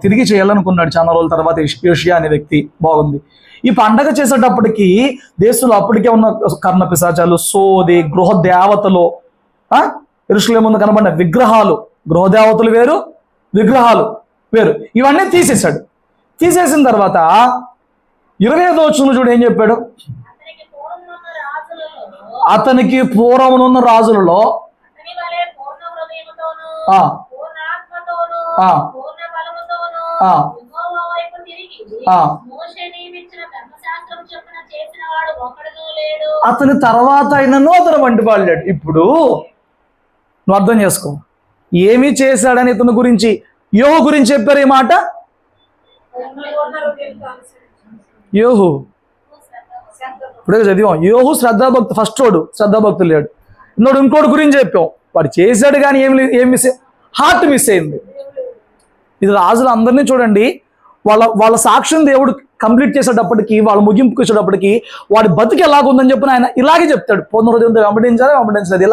తిరిగి చేయాలనుకున్నాడు చాలా రోజుల తర్వాత యోషియా అనే వ్యక్తి. బాగుంది. ఈ పండగ చేసేటప్పటికి దేశంలో అప్పటికే ఉన్న కర్ణ పిశాచాలు, సోది, గృహ దేవతలు, యెరూషలేము ముందు కనబడిన విగ్రహాలు, గృహ దేవతలు వేరు, విగ్రహాలు వేరు, ఇవన్నీ తీసేశాడు. తీసేసిన తర్వాత 25వ వచనంలో చూడు ఏం చెప్పాడు. అతనికి పూర్వమునున్న రాజులలో అతని తర్వాత అయినను అతను వంటివాడు లేడు. ఇప్పుడు నువ్వు అర్థం చేసుకో, ఏమి చేశాడని ఇతని గురించి, యోహు గురించి చెప్పారు ఈ మాట. యోహు ఇప్పుడే చదివాం. యోహు శ్రద్ధాభక్తి, ఫస్ట్ వాడు శ్రద్ధాభక్తులు లేడు. ఇంకోటి గురించి చెప్పాం, వాడు చేశాడు కానీ ఏం మిస్, హార్ట్ మిస్ అయింది. ఇది రాజులు అందరినీ చూడండి, వాళ్ళ సాక్ష్యం దేవుడు కంప్లీట్ చేసేటప్పటికి, వాళ్ళ ముగింపుకి వచ్చేటప్పటికి వాడి బతికి ఎలాగుందని చెప్పిన ఆయన ఇలాగే చెప్తాడు. పూర్ణ హృదయంతో వెంబడించలేదు,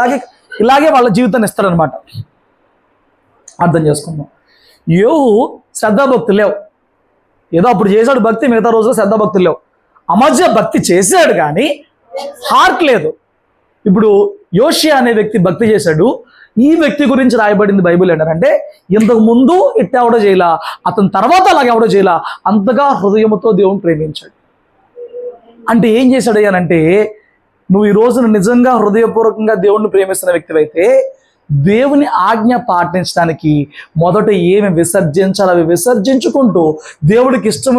ఇలాగే వాళ్ళ జీవితాన్ని ఇస్తాడనమాట. అర్థం చేసుకుందాం. యోహు శ్రద్ధాభక్తులు లేవు. ఏదో అప్పుడు చేశాడు భక్తి, మిగతా రోజుల్లో శ్రద్ధాభక్తులు లేవు. అమధ్య భక్తి చేశాడు కానీ హార్ట్ లేదు. ఇప్పుడు యోషియా అనే వ్యక్తి భక్తి చేశాడు. ఈ వ్యక్తి గురించి రాయబడింది బైబిల్ ఏంటంటే, ఇంతకు ముందు ఇట్టెవడో చేయలా, అతని తర్వాత అలాగెవడో చేయలా, అంతగా హృదయంతో దేవుని ప్రేమించాడు. అంటే ఏం చేశాడు అయ్యానంటే, నువ్వు ఈ రోజున నిజంగా హృదయపూర్వకంగా దేవుణ్ణి ప్రేమిస్తున్న వ్యక్తివైతే దేవుని ఆజ్ఞ పాటించడానికి మొదట ఏమి విసర్జించాలి అవి విసర్జించుకుంటూ, దేవుడికి ఇష్టం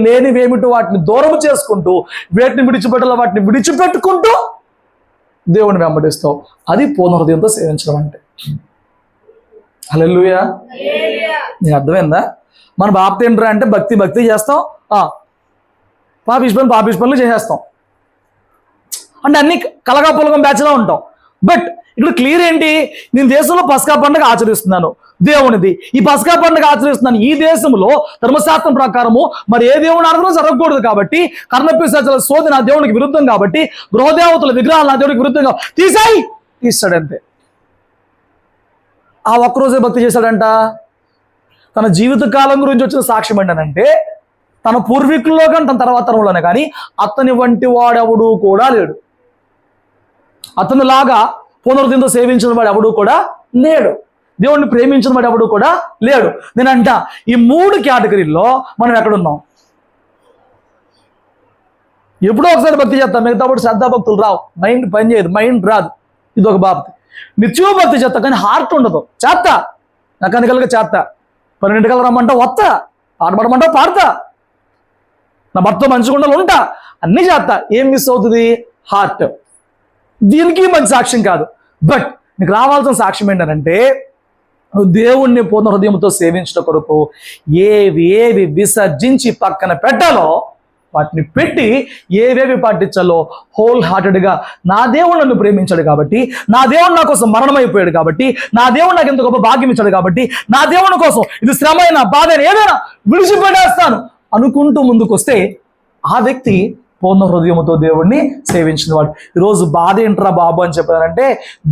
లేనివేమిటో వాటిని దూరం చేసుకుంటూ, వేటిని విడిచిపెట్టాలో వాటిని విడిచిపెట్టుకుంటూ దేవుని వెంబడిస్తావు. అది పూర్ణ హృదయంతో సేవించడం అంటే. హల్లెలూయా. నీకు అర్థమైందా? మన బాప్తి ఏంట్రా అంటే భక్తి చేస్తాం, పాపిష్ పనులు చేసేస్తాం, అంటే అన్ని కలగా పులగం బ్యాచ్లా ఉంటాం. బట్ ఇక్కడ క్లియర్ ఏంటి, నేను దేశంలో పస్కా పండుగ ఆచరిస్తున్నాను, దేవునిది ఈ పస్కా పండుగ ఆచరిస్తున్నాను. ఈ దేశంలో ధర్మశాస్త్రం ప్రకారము మరి ఏ దేవుని ఆరాధన జరగకూడదు కాబట్టి, కర్ణపిశాచాల సోది నా దేవునికి విరుద్ధం కాబట్టి, గృహదేవతల విగ్రహాలు నా దేవునికి విరుద్ధంగా తీసాడంతే. ఆ ఒక్కరోజే భక్తి చేశాడంట? తన జీవిత కాలం గురించి వచ్చిన సాక్ష్యం ఏంటంటే తన పూర్వీకుల్లో కానీ తన తర్వాత తరంలోనే కానీ అతని వంటి వాడెవడు కూడా లేడు. అతనిలాగా పునరుద్ధరణతో సేవించిన వాడు ఎవడు కూడా లేడు. దేవుణ్ణి ప్రేమించిన వాడు ఎవడు కూడా లేడు. నేనంట ఈ 3 కేటగిరీల్లో మనం ఎక్కడున్నాం? ఎప్పుడో ఒకసారి భక్తి చేస్తాం, మిగతాప్పుడు శ్రద్ధాభక్తులు రావు, మైండ్ పని చేయదు, మైండ్ రాదు. ఇది ఒక బాబు. నిత్యం భక్తి చేస్తా కానీ హార్ట్ ఉండదు. చేస్తా, మెకానికల్గా చేస్తా, 12 గంటలకు రమ్మంటా వస్తా, పాట పాడమంటా పాడతా, నా భర్త మంచిగా ఉంటా, అన్నీ చేస్తా. ఏం మిస్ అవుతుంది? హార్ట్. దీనికి మంచి సాక్ష్యం కాదు. బట్ నీకు రావాల్సిన సాక్ష్యం ఏంటంటే నువ్వు దేవుణ్ణి పూర్ణ హృదయంతో సేవించడం కొరకు ఏవి విసర్జించి పక్కన పెట్టాలో వాటిని పెట్టి ఏవేవి పాటించాలో హోల్ హార్టెడ్గా, నా దేవుడు నన్ను ప్రేమించాడు కాబట్టి, నా దేవుడు నా కోసం మరణమైపోయాడు కాబట్టి, నా దేవుడు నాకు ఎంత గొప్ప భాగ్యం ఇచ్చాడు కాబట్టి, నా దేవుని కోసం ఇది శ్రమైన బాధైన ఏదైనా విడిచిపెట్టేస్తాను అనుకుంటూ ముందుకొస్తే ఆ వ్యక్తి పూర్ణ హృదయంతో దేవుణ్ణి సేవించిన వాడు. ఈరోజు బాధ ఏంట్రా బాబు అని చెప్పారంటే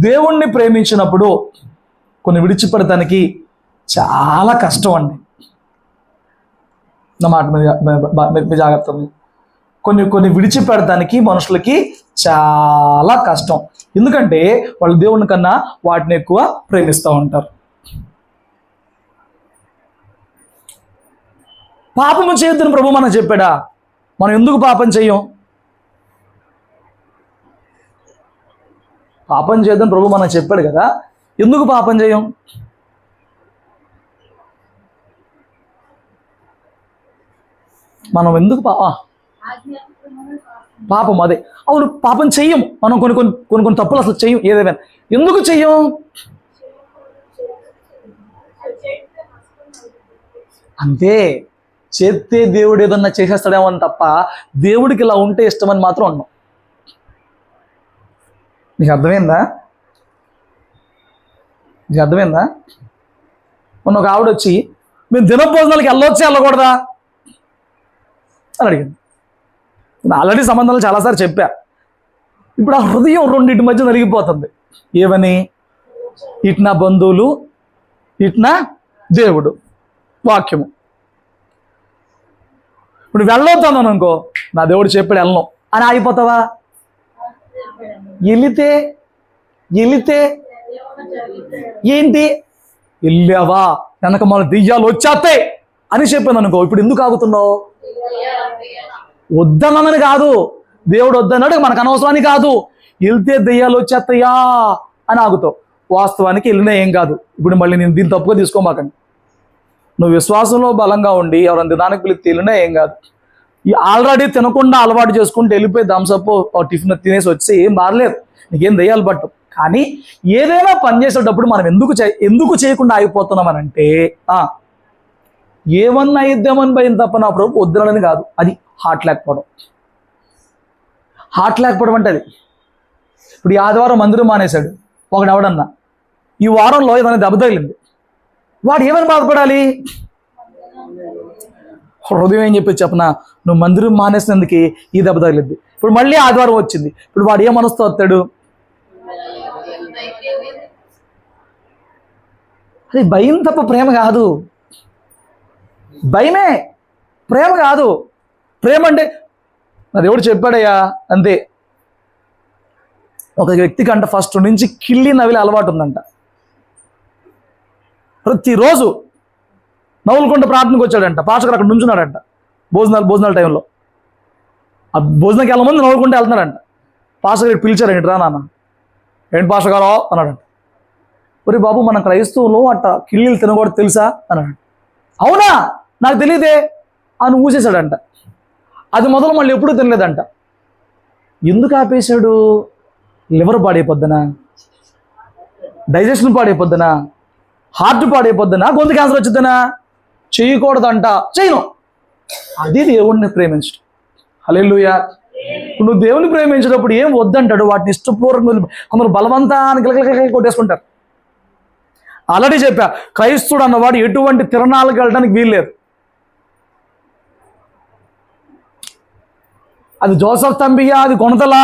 దేవుణ్ణి ప్రేమించినప్పుడు కొన్ని విడిచిపెడటానికి చాలా కష్టం అండి. నా మాట మీద జాగ్రత్త. కొన్ని విడిచిపెడటానికి మనుషులకి చాలా కష్టం. ఎందుకంటే వాళ్ళు దేవుని కన్నా వాటిని ఎక్కువ ప్రేమిస్తూ ఉంటారు. పాపము చేయొద్దని ప్రభు మనకు చెప్పాడా? మనం ఎందుకు పాపం చెయ్యం? పాపం చేయొద్దని ప్రభు మనకు చెప్పాడు కదా, ఎందుకు పాపం చేయం? మనం ఎందుకు పాపం అదే అవును, పాపం చెయ్యం మనం. కొన్ని తప్పులు అసలు చెయ్యం. ఏదేమైనా ఎందుకు చెయ్యం? అంతే. చేస్తే దేవుడు ఏదన్నా చేసేస్తాడేమో అని తప్ప దేవుడికి ఇలా ఉంటే ఇష్టమని మాత్రం అన్నాం. నీకు అర్థమైందా? మొన్న ఒక ఆవిడ వచ్చి మేము దినభోజనాలకి వెళ్ళొచ్చా వెళ్ళకూడదా అని అడిగింది. నేను ఆల్రెడీ సంబంధాలు చాలాసార్లు చెప్పా. ఇప్పుడు ఆ హృదయం రెండింటి మధ్య నలిగిపోతుంది. ఏమని? ఇటు నా బంధువులు, ఇటు నా దేవుడు, వాక్యము. ఇప్పుడు వెళ్ళొద్దాను అనుకో, నా దేవుడు చెప్పాడు వెళ్ళను అని ఆగిపోతావా? వెళితే ఏంటి? వెళ్ళావా వెనక మన దెయ్యాలు వచ్చేస్తాయి అని చెప్పాను అనుకో, ఇప్పుడు ఎందుకు ఆగుతున్నావు? వద్దనని కాదు, దేవుడు వద్దన్నాడు మనకు అనవసరాన్ని కాదు, వెళ్తే దెయ్యాలు వచ్చేస్తాయా అని ఆగుతావు. వాస్తవానికి వెళ్ళినా ఏం కాదు. ఇప్పుడు మళ్ళీ నేను దీన్ని తప్పుగా తీసుకోమాకండి. నువ్వు విశ్వాసంలో బలంగా ఉండి ఎవరైనా దినానికి పిలిచి వెళ్ళినా ఏం కాదు. ఆల్రెడీ తినకుండా అలవాటు చేసుకుంటే వెళ్ళిపోయి థమ్సప్ టిఫిన్ తినేసి వచ్చి ఏం మారలేదు, నీకేం దెయ్యాలు పట్టు. కానీ ఏదైనా పని చేసేటప్పుడు మనం ఎందుకు చేయకుండా ఆగిపోతున్నామని అంటే ఏమన్నా అయిద్దామని భయం తప్ప నా ప్రభు వద్దునని కాదు. అది హార్ట్ లేకపోవడం. అంటే అది. ఇప్పుడు ఈ ఆదివారం మందిరం మానేశాడు ఒకడు ఎవడన్నా, ఈ వారంలో ఏదైనా దెబ్బ తగిలింది, వాడు ఏమని బాధపడాలి? హృదయం ఏం చెప్పి చెప్పనా, నువ్వు మందిరం మానేసినందుకు ఈ దెబ్బ తగిలింది. ఇప్పుడు మళ్ళీ ఆదివారం వచ్చింది, ఇప్పుడు వాడు ఏ మనసుతో వస్తాడు? అది భయం తప్ప ప్రేమ కాదు. భయమే, ప్రేమ కాదు. ప్రేమ అంటే నా దేవుడు చెప్పాడయ్యా అంతే. ఒక వ్యక్తికి అంట ఫస్ట్ నుంచి కిల్లి నవిలే అలవాటు ఉందంట. ప్రతిరోజు నవ్వులుకుంటూ ప్రార్థనకు వచ్చాడంట. పాస్టర్ అక్కడ నుంచున్నాడంట భోజనాల టైంలో. ఆ భోజనానికి వెళ్ళమంది నవ్వులుకుంటూ వెళ్తున్నాడంట. పాస్టర్ గారు పిలిచారండి, రా నాన్న. ఏంటి పాస్టర్ గారు అన్నాడంట. ఒరే బాబు, మన క్రైస్తవులు అట్ట కిల్లీలు తినకూడదు తెలుసా అన్నాడు. అవునా, నాకు తెలియదే అని ఊసేశాడంట. అది మొదలు మళ్ళీ ఎప్పుడూ తినలేదంట. ఎందుకు ఆపేశాడు? లివర్ పాడైపోద్దనా, డైజెషన్ పాడైపోద్దనా, హార్ట్ పాడైపోద్దనా, గొంతు క్యాన్సర్ వచ్చిద్దనా? చేయకూడదంట, చేయను. అది దేవుణ్ణి ప్రేమించడం. హల్లెలూయా. నువ్వు దేవుని ప్రేమించేటప్పుడు ఏం వద్దంటాడు, వాటిని ఇష్టపూర్వకంగా కొందరు బలవంతానికి కొట్టేసుకుంటారు. ఆల్రెడీ చెప్పా, క్రైస్తుడు అన్నవాడు ఎటువంటి తిరణాలకు వెళ్ళడానికి వీల్లేదు. అది జోసఫ్ తంబియా, అది కొనతల,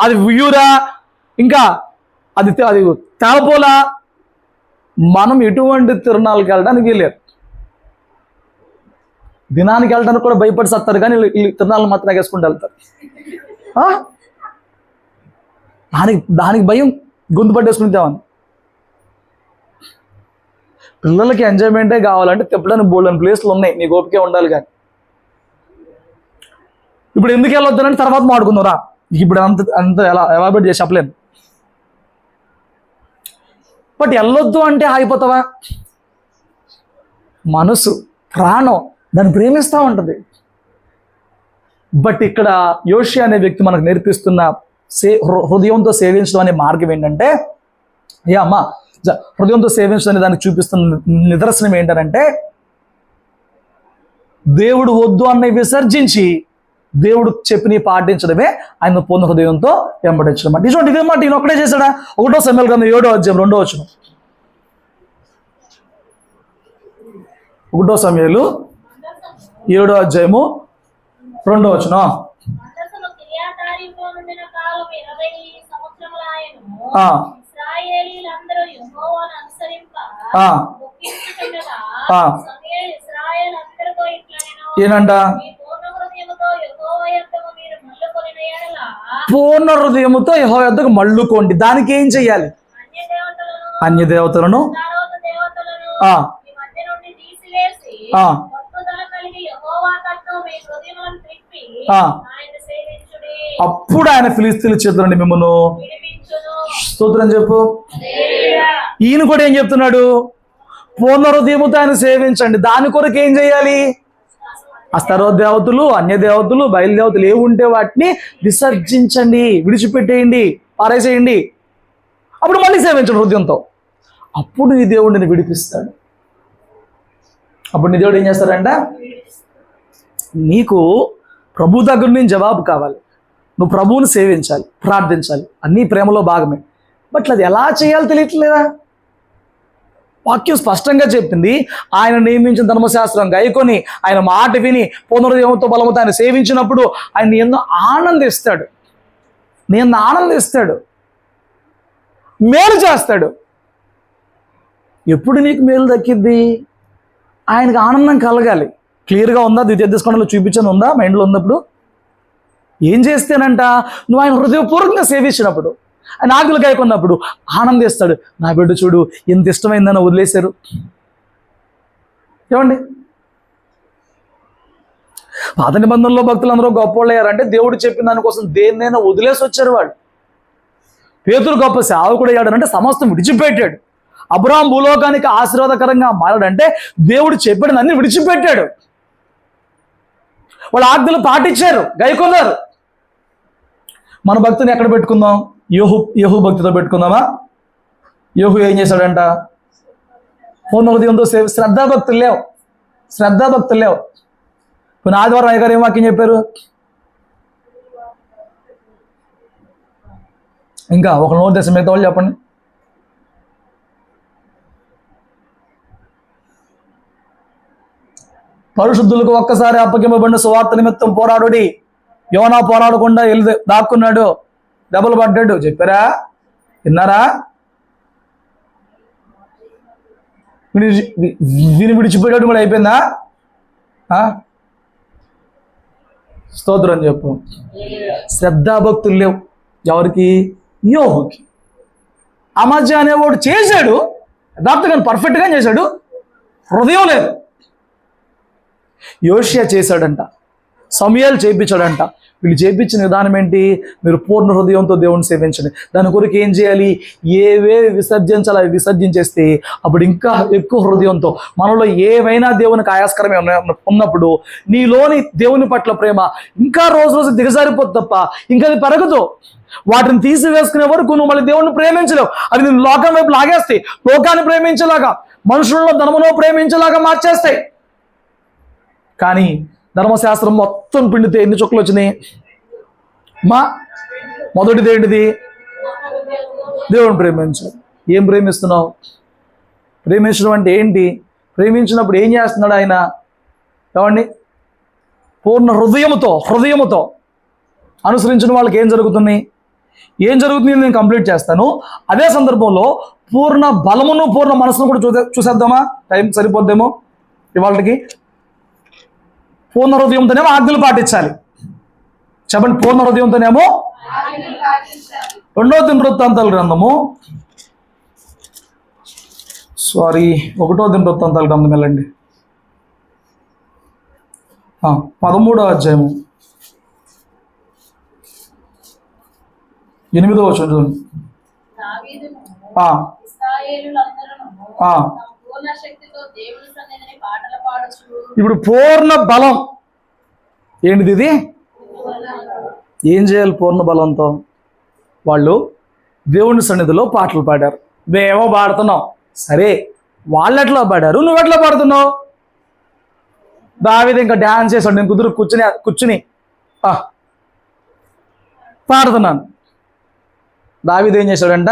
అది ఉయ్యూరా, ఇంకా అది తేవపోలా, మనం ఎటువంటి తిరునాళ్ళకి వెళ్ళడానికి వెళ్ళారు, దినానికి వెళ్ళడానికి కూడా భయపడి సత్తారు, కానీ వీళ్ళు తిరునాళ్ళు మాత్రం ఎగేసుకుంటూ వెళ్తారు. దానికి భయం గొంతు పట్టేసుకుంటామని. పిల్లలకి ఎంజాయ్మెంటే కావాలంటే తిప్పడానికి బోల్డెన్ ప్లేస్లు ఉన్నాయి, నీకు ఓపికే ఉండాలి. కానీ ఇప్పుడు ఎందుకు వెళ్ళొద్దానంటే తర్వాత మాడుకుందారా, ఇప్పుడు అంత ఎలా ఎవాబరేట్ చేసి చెప్పలేను. బట్ వెళ్ళొద్దు అంటే ఆగిపోతావా? మనసు, ప్రాణం దాన్ని ప్రేమిస్తూ ఉంటుంది. బట్ ఇక్కడ యోషియా అనే వ్యక్తి మనకు నేర్పిస్తున్న హృదయంతో సేవించడం అనే మార్గం ఏంటంటే, హృదయంతో సేవించడం అనే దానికి చూపిస్తున్న నిదర్శనం ఏంటంటే, దేవుడు వద్దు అన్నవి విసర్జించి దేవుడు చెప్పిని పాటించడమే ఆయన పూర్ణ హృదయంతో వెంబడించడం. అంటే ఇదే మాట ఈయన ఒక్కడే చేశాడా? 1 సమూయేలు గ్రంథం 7వ అధ్యాయం 2వ వచనం. 1 సమూయేలు 7వ అధ్యాయము 2వ వచనం. ఏనంట? పూర్ణ హృదయముతో యెహోవా యొద్దకు మళ్ళుకోండి. దానికి ఏం చెయ్యాలి? అన్య దేవతలను అప్పుడు ఆయన ఫిలిష్తీయుల చేతుల నుండి మిమ్మల్ని స్తోత్రం చెప్పు. ఈయన కూడా ఏం చెప్తున్నాడు? పూర్ణ హృదయముతో ఆయన సేవించండి. దాని కొరకు ఏం చేయాలి? అస్తరోదేవతలు, అన్య దేవతలు, బయలుదేవతలు ఏముంటే వాటిని విసర్జించండి, విడిచిపెట్టేయండి, పారేసేయండి. అప్పుడు మళ్ళీ సేవించండి హృదయంతో. అప్పుడు నీ దేవుడిని విడిపిస్తాడు. అప్పుడు నీ దేవుడు ఏం చేస్తాడంట? నీకు ప్రభు దగ్గర నుంచి జవాబు కావాలి. నువ్వు ప్రభువుని సేవించాలి, ప్రార్థించాలి, అన్నీ ప్రేమలో భాగమే. బట్ అది ఎలా చేయాలో తెలియట్లేదా? వాక్యం స్పష్టంగా చెప్పింది, ఆయన నియమించిన ధర్మశాస్త్రం గైకొని ఆయన మాట విని పూర్ణహృదయంతో బలముతో ఆయన సేవించినప్పుడు ఆయన ఎన్నో ఆనందిస్తాడు, మేలు చేస్తాడు. ఎప్పుడు నీకు మేలు దక్కిద్ది? ఆయనకు ఆనందం కలగాలి. క్లియర్గా ఉందా? ద్వితీయోపదేశకాండంలో చూపించని ఉందా మైండ్లో ఉన్నప్పుడు? ఏం చేస్తేనంట, నువ్వు ఆయన హృదయపూర్వకంగా సేవించినప్పుడు, ఆయన ఆకులు కాయకున్నప్పుడు ఆనందిస్తాడు. నా బిడ్డ చూడు ఎంత ఇష్టమైందని వదిలేశారు. ఏమండి, పాత నిబంధనలో భక్తులందరూ గొప్పవాళ్ళు అయ్యారంటే దేవుడు చెప్పిన దానికోసం దేన్నైనా వదిలేసి వచ్చారు. వాడు పేతురు గొప్ప సేవకుడు అయ్యాడంటే సమస్తం విడిచిపెట్టాడు. అబ్రహాం భూలోకానికి ఆశీర్వాదకరంగా మారాడంటే దేవుడు చెప్పిన అన్ని విడిచిపెట్టాడు. వాళ్ళ ఆజ్ఞలు పాటించారు, గైకొన్నారు. మన భక్తిని ఎక్కడ పెట్టుకుందాం? యెహూ భక్తితో పెట్టుకుందామా? యెహూ ఏం చేశాడంట? పూర్ణ హృదయంతో శ్రద్ధాభక్తులు లేవు. కొన్ని ఆదివారం అయ్యగారు ఏం వాక్యం చెప్పారు? ఇంకా ఒక నోరు తెసి మిగతా వాళ్ళు చెప్పండి. పరిశుద్ధులకు ఒక్కసారి అప్పగింపబడిన సువార్త నిమిత్తం పోరాడుడి. యోనా పోరాడకుండా వెళ్ళి దాక్కున్నాడు, దెబ్బలు పడ్డాడు. చెప్పారా? విన్నారా? విని విడిచిపోయాడు కూడా అయిపోయిందా? స్తోత్రం చెప్పు. శ్రద్ధాభక్తులు లేవు. ఎవరికి? యోహుకి. అమజ్య అనేవాడు చేశాడు, యథార్థంగా పర్ఫెక్ట్గా చేశాడు, హృదయం లేదు. యోషియా చేశాడంట, సమూయేలు చేయించాడంట. వీళ్ళు చేయించిన విధానం ఏంటి? మీరు పూర్ణ హృదయంతో దేవుని సేవించండి. దాని కొరకు ఏం చేయాలి? ఏవేవి విసర్జించాలి అవి విసర్జించేస్తే అప్పుడు ఇంకా ఎక్కువ హృదయంతో, మనలో ఏవైనా దేవునికి ఆయాస్కరమే ఉన్నప్పుడు నీలోని దేవుని పట్ల ప్రేమ ఇంకా రోజు దిగజారిపోతుంది తప్ప ఇంకా అది పెరగదు. వాటిని తీసివేసుకునే వరకు నువ్వు మళ్ళీ దేవుణ్ణి ప్రేమించలేవు. అవి నేను లోకం వైపు లాగేస్తాయి. లోకాన్ని ప్రేమించేలాగా, మనుషులలో ధనమును ప్రేమించేలాగా మార్చేస్తాయి. కానీ ధర్మశాస్త్రం మొత్తం పిండితే ఎన్ని చుక్కలు వచ్చినాయి? మొదటిది ఏంటిది? దేవుని ప్రేమించు. ఏం ప్రేమిస్తున్నావు? ప్రేమించడం అంటే ఏంటి? ప్రేమించినప్పుడు ఏం చేస్తున్నాడు ఆయన? ఏమండి, పూర్ణ హృదయముతో అనుసరించిన వాళ్ళకి ఏం జరుగుతుంది నేను కంప్లీట్ చేస్తాను. అదే సందర్భంలో పూర్ణ బలమును పూర్ణ మనసును కూడా చూసేద్దామా? టైం సరిపోద్దేమో ఇవాళకి. పూర్ణ హృదయంతోనేమో ఆజ్ఞలు పాటించాలి. చెప్పండి, పూర్ణ హృదయంతోనేమో. 2వ దినవృత్తాంతాల గ్రంథము 1వ దినవృత్తాంతాల గ్రంథం వెళ్ళండి. 13వ అధ్యాయము 8వ వచనం చూడండి. ఇప్పుడు పూర్ణ బలం ఏంటిది? ఇది ఏం చేయాలి? పూర్ణ బలంతో వాళ్ళు దేవుని సన్నిధిలో పాటలు పాడారు. మేమేమో పాడుతున్నాం. సరే, వాళ్ళు ఎట్లా పాడారు, నువ్వు ఎట్లా పాడుతున్నావు? దావీదు ఇంకా డ్యాన్స్ చేశాడు. నేను కూర్చుని పాడుతున్నాను. దావీదు ఏం చేశాడంట?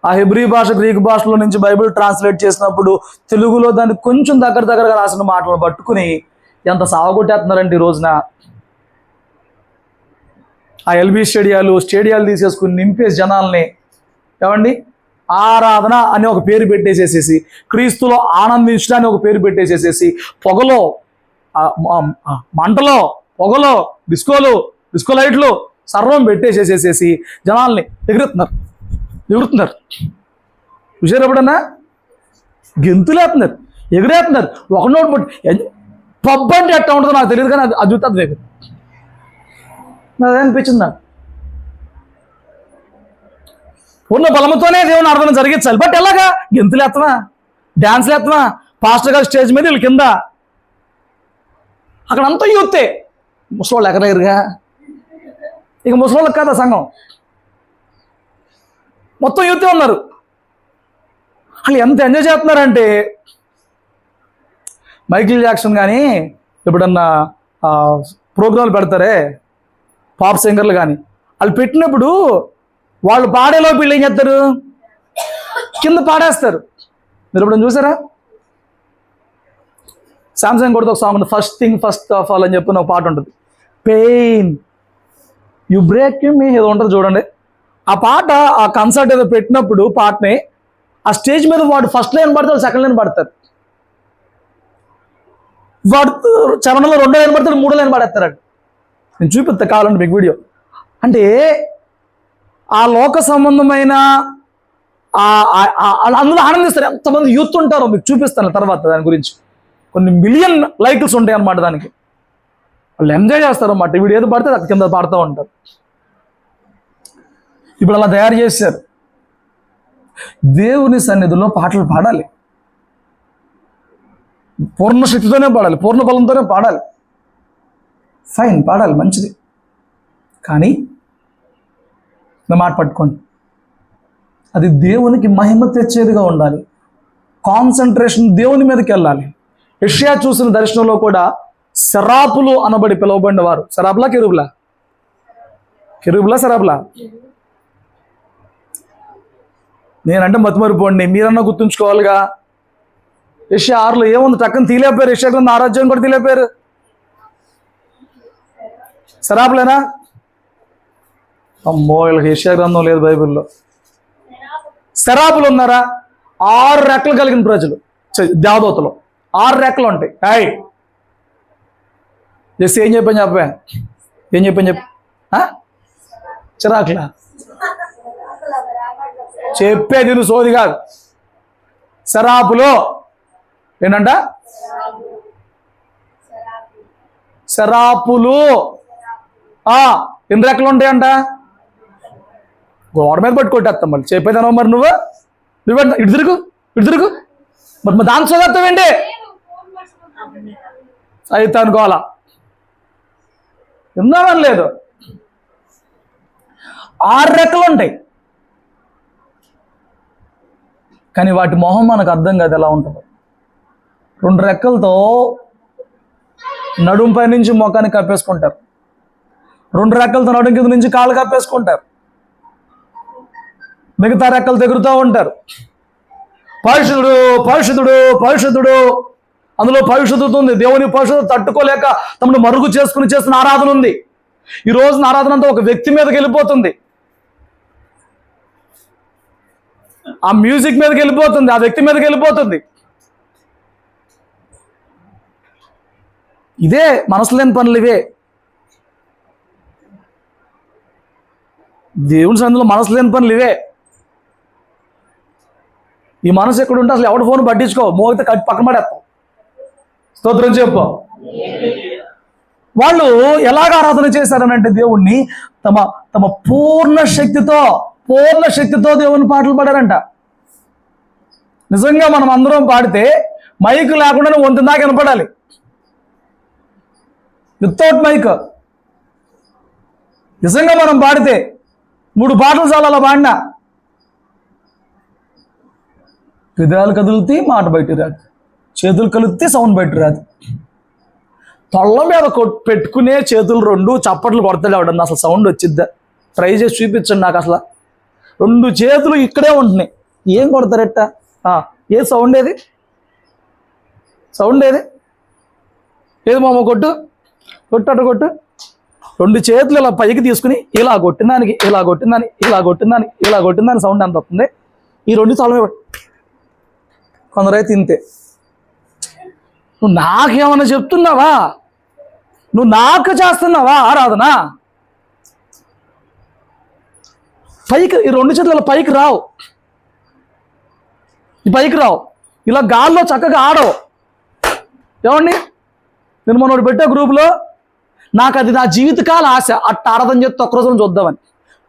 ఆ హెబ్రీ భాష గ్రీక్ భాషలో నుంచి బైబిల్ ట్రాన్స్లేట్ చేసినప్పుడు తెలుగులో దాన్ని కొంచెం దగ్గరగా రాసిన మాటలు పట్టుకుని ఎంత సావగొట్టేస్తున్నారంటే ఈ రోజున. ఆ ఎల్బీ స్టేడియాలు తీసేసుకుని నింపేసి జనాల్ని ఏమండి ఆరాధన అని ఒక పేరు పెట్టేసేసేసి, క్రీస్తులో ఆనందించడానికి ఒక పేరు పెట్టేసేసేసి, పొగలో మంటలో పొగలో డిస్కో లైట్లు సర్వం పెట్టేసేసేసి జనాల్ని ఎగురుతున్నారు. చూసారు ఎప్పుడన్నా? గెంతులేస్తున్నారు, ఎగురేస్తున్నారు. ఒకనోటి బట్టి పబ్ అంటే ఎట్లా ఉంటుందో నాకు తెలియదు, కానీ అది చూస్తుంది వేగం. అదే అనిపించింది నాకు. పూర్ణ బలముతోనే దేవుని ఆరాధన జరిగించాలి. బట్ ఎలాగా? గెంతులేస్తావా, డ్యాన్స్లు వేస్తావా, పాస్టర్ గారు స్టేజ్ మీద వీళ్ళు కింద. అక్కడ అంతా యూతే. ముసలోళ్ళు ఎగరేరుగా. ఇక ముసలోళ్ళకి కాదా సంఘం, మొత్తం యూతే ఉన్నారు. వాళ్ళు ఎంత ఎంజాయ్ చేస్తున్నారంటే, మైకిల్ జాక్సన్ కానీ ఎప్పుడన్నా ప్రోగ్రాంలు పెడతారే పాప్ సింగర్లు కానీ, వాళ్ళు పెట్టినప్పుడు వాళ్ళు పాడేలోపు వీళ్ళు ఏం చేస్తారు? కింద పాడేస్తారు. మీరు ఎప్పుడన్నా చూసారా? శాంసంగ్ కూడా ఒక సాంగ్ ఉంటుంది, ఫస్ట్ ఆఫ్ ఆల్ అని చెప్పిన ఒక పాట ఉంటుంది. పెయిన్ యు బ్రేక్ మీ ఏదో ఉంటుంది చూడండి. ఆ పాట ఆ కన్సర్ట్ ఏదో పెట్టినప్పుడు పాటని ఆ స్టేజ్ మీద వాడు ఫస్ట్ లైన్ పడతాడు, సెకండ్ లైన్ పడతారు. వాడు చరణంలో 2వ లైన్ పడతాడు, 3వ లైన్ పడేస్తాడు. నేను చూపిస్తా కావాలంటే మీకు వీడియో. అంటే ఆ లోక సంబంధమైన అందులో ఆనందిస్తారు. ఎంతమంది యూత్ ఉంటారో మీకు చూపిస్తాను తర్వాత. దాని గురించి కొన్ని మిలియన్ లైక్స్ ఉంటాయి అన్నమాట. దానికి వాళ్ళు ఎంజాయ్ చేస్తారు అన్నమాట. వీడు ఏదో పడితే అక్కడ కింద పాడుతూ ఉంటారు. ఇప్పుడు అలా తయారు చేశారు. దేవుని సన్నిధిలో పాటలు పాడాలి, పూర్ణ శక్తితోనే పాడాలి, పూర్ణ బలంతోనే పాడాలి. ఫైన్, పాడాలి, మంచిది. కానీ నా మాట పట్టుకోండి, అది దేవునికి మహిమ తెచ్చేదిగా ఉండాలి. కాన్సన్ట్రేషన్ దేవుని మీదకి వెళ్ళాలి. యెషయా చూసిన దర్శనంలో కూడా సెరాపులు అనబడి పిలువబడిన వారు, సెరాపులా కెరూబులా? కెరూబులా సెరాపులా? నేనంటే మతిమరిపోండి, మీరన్నా గుర్తుంచుకోవాలిగా. యెషయా 6లో ఏముంది? టక్కని తీలేపారు. యెషయా గ్రంథం 6వ అధ్యాయం కూడా తీలేపారు. సెరాపులేనా? అమ్మో, వీళ్ళకి యెషయా గ్రంథం లేదు బైబిల్లో. సెరాపులు ఉన్నారా? 6 రెక్కలు కలిగిన ప్రజలు, దేవదూతలు 6 రెక్కలు ఉంటాయి. జస్ట్ ఏం చెప్పా చిరాకులా చెప్పేది నువ్వు సోది కాదు. సెరాపులు ఏంటంట? సెరాపులు ఎన్ని రెక్కలు ఉంటాయంట? గోడ మీద పట్టుకొట్టేస్తాం. మళ్ళీ చెప్పేదానో మరి నువ్వు ఇటు తిరుగు మరి దాని చదువుతావేంటి అయితే అనుకోవాలా? విన్నామని లేదు. 6 రెక్కలు ఉంటాయి, కానీ వాటి మొహం మనకు అర్థం కాదు ఎలా ఉంటుందో. 2 రెక్కలతో నడుం పై నుంచి మొఖాన్ని కప్పేసుకుంటారు, 2 రెక్కలతో నడుం కింద నుంచి కాళ్ళు కప్పేసుకుంటారు, మిగతా రెక్కలు తెగురుతూ ఉంటారు. పరిశుద్ధుడు పరిశుద్ధుడు పరిశుద్ధుడు, అందులో పరిశుద్ధత ఉంది. దేవుని పరిశుద్ధత తట్టుకోలేక తమను మరుగు చేసుకుని చేస్తున్న ఆరాధన ఉంది. ఈ రోజున ఆరాధన అంతా ఒక వ్యక్తి మీదకి వెళ్ళిపోతుంది. ఆ మ్యూజిక్ మీదకి వెళ్ళిపోతుంది, ఆ వ్యక్తి మీదకి వెళ్ళిపోతుంది. ఇదే మనసు లేని పనులు. ఇవే దేవుని సన్నిధిలో మనసు లేని పనులు ఇవే. ఈ మనసు ఎక్కడుంటే అసలు ఎవరి ఫోన్ పట్టించుకో, మోగితే కట్టి పక్కన పడేస్తాం. స్తోత్రం చెప్పు. వాళ్ళు ఎలాగ ఆరాధన చేశారనంటే దేవుణ్ణి తమ తమ పూర్ణ శక్తితో దేవుని పాటలు పాడారంట. నిజంగా మనం అందరం పాడితే మైక్ లేకుండా వంతు దాకా వినపడాలి, వితౌట్ మైక్. నిజంగా మనం పాడితే 3 పాటలు చాలా అలా పాడినా హృదయాలు కదులుతే మాట బయట రాదు, చేతులు కలిపితే సౌండ్ బయట రాదు. తొళ్ళ మీద పెట్టుకునే చేతులు 2 చప్పట్లు కొడతాడు ఎవడన్నా, అసలు సౌండ్ వచ్చిద్దా? ట్రై చేసి చూపించండి నాకు. అసలు 2 చేతులు ఇక్కడే ఉంటున్నాయి, ఏం కొడతారట? ఏ సౌండ్ ఏది? సౌండ్ ఏది? ఏది మామ? కొట్టు అటు కొట్టు. 2 చేతులు ఇలా పైకి తీసుకుని ఇలా కొట్టిందానికి సౌండ్ ఎంత వస్తుంది? ఈ 2 తొల మీద కొందరైతే ఇంతే. నువ్వు నాకేమన్నా చెప్తున్నావా? నువ్వు నాకు చేస్తున్నావా ఆరాధన? పైకి ఈ 2 చేతులు పైకి రావు, ఇలా గాల్లో చక్కగా ఆడవు. ఏమండి, నేను మొన్న పెట్టే గ్రూపులో నాకు అది నా జీవితకాల ఆశ, అట్ట ఆరాధన చేస్తే ఒక్క రోజున చూద్దామని.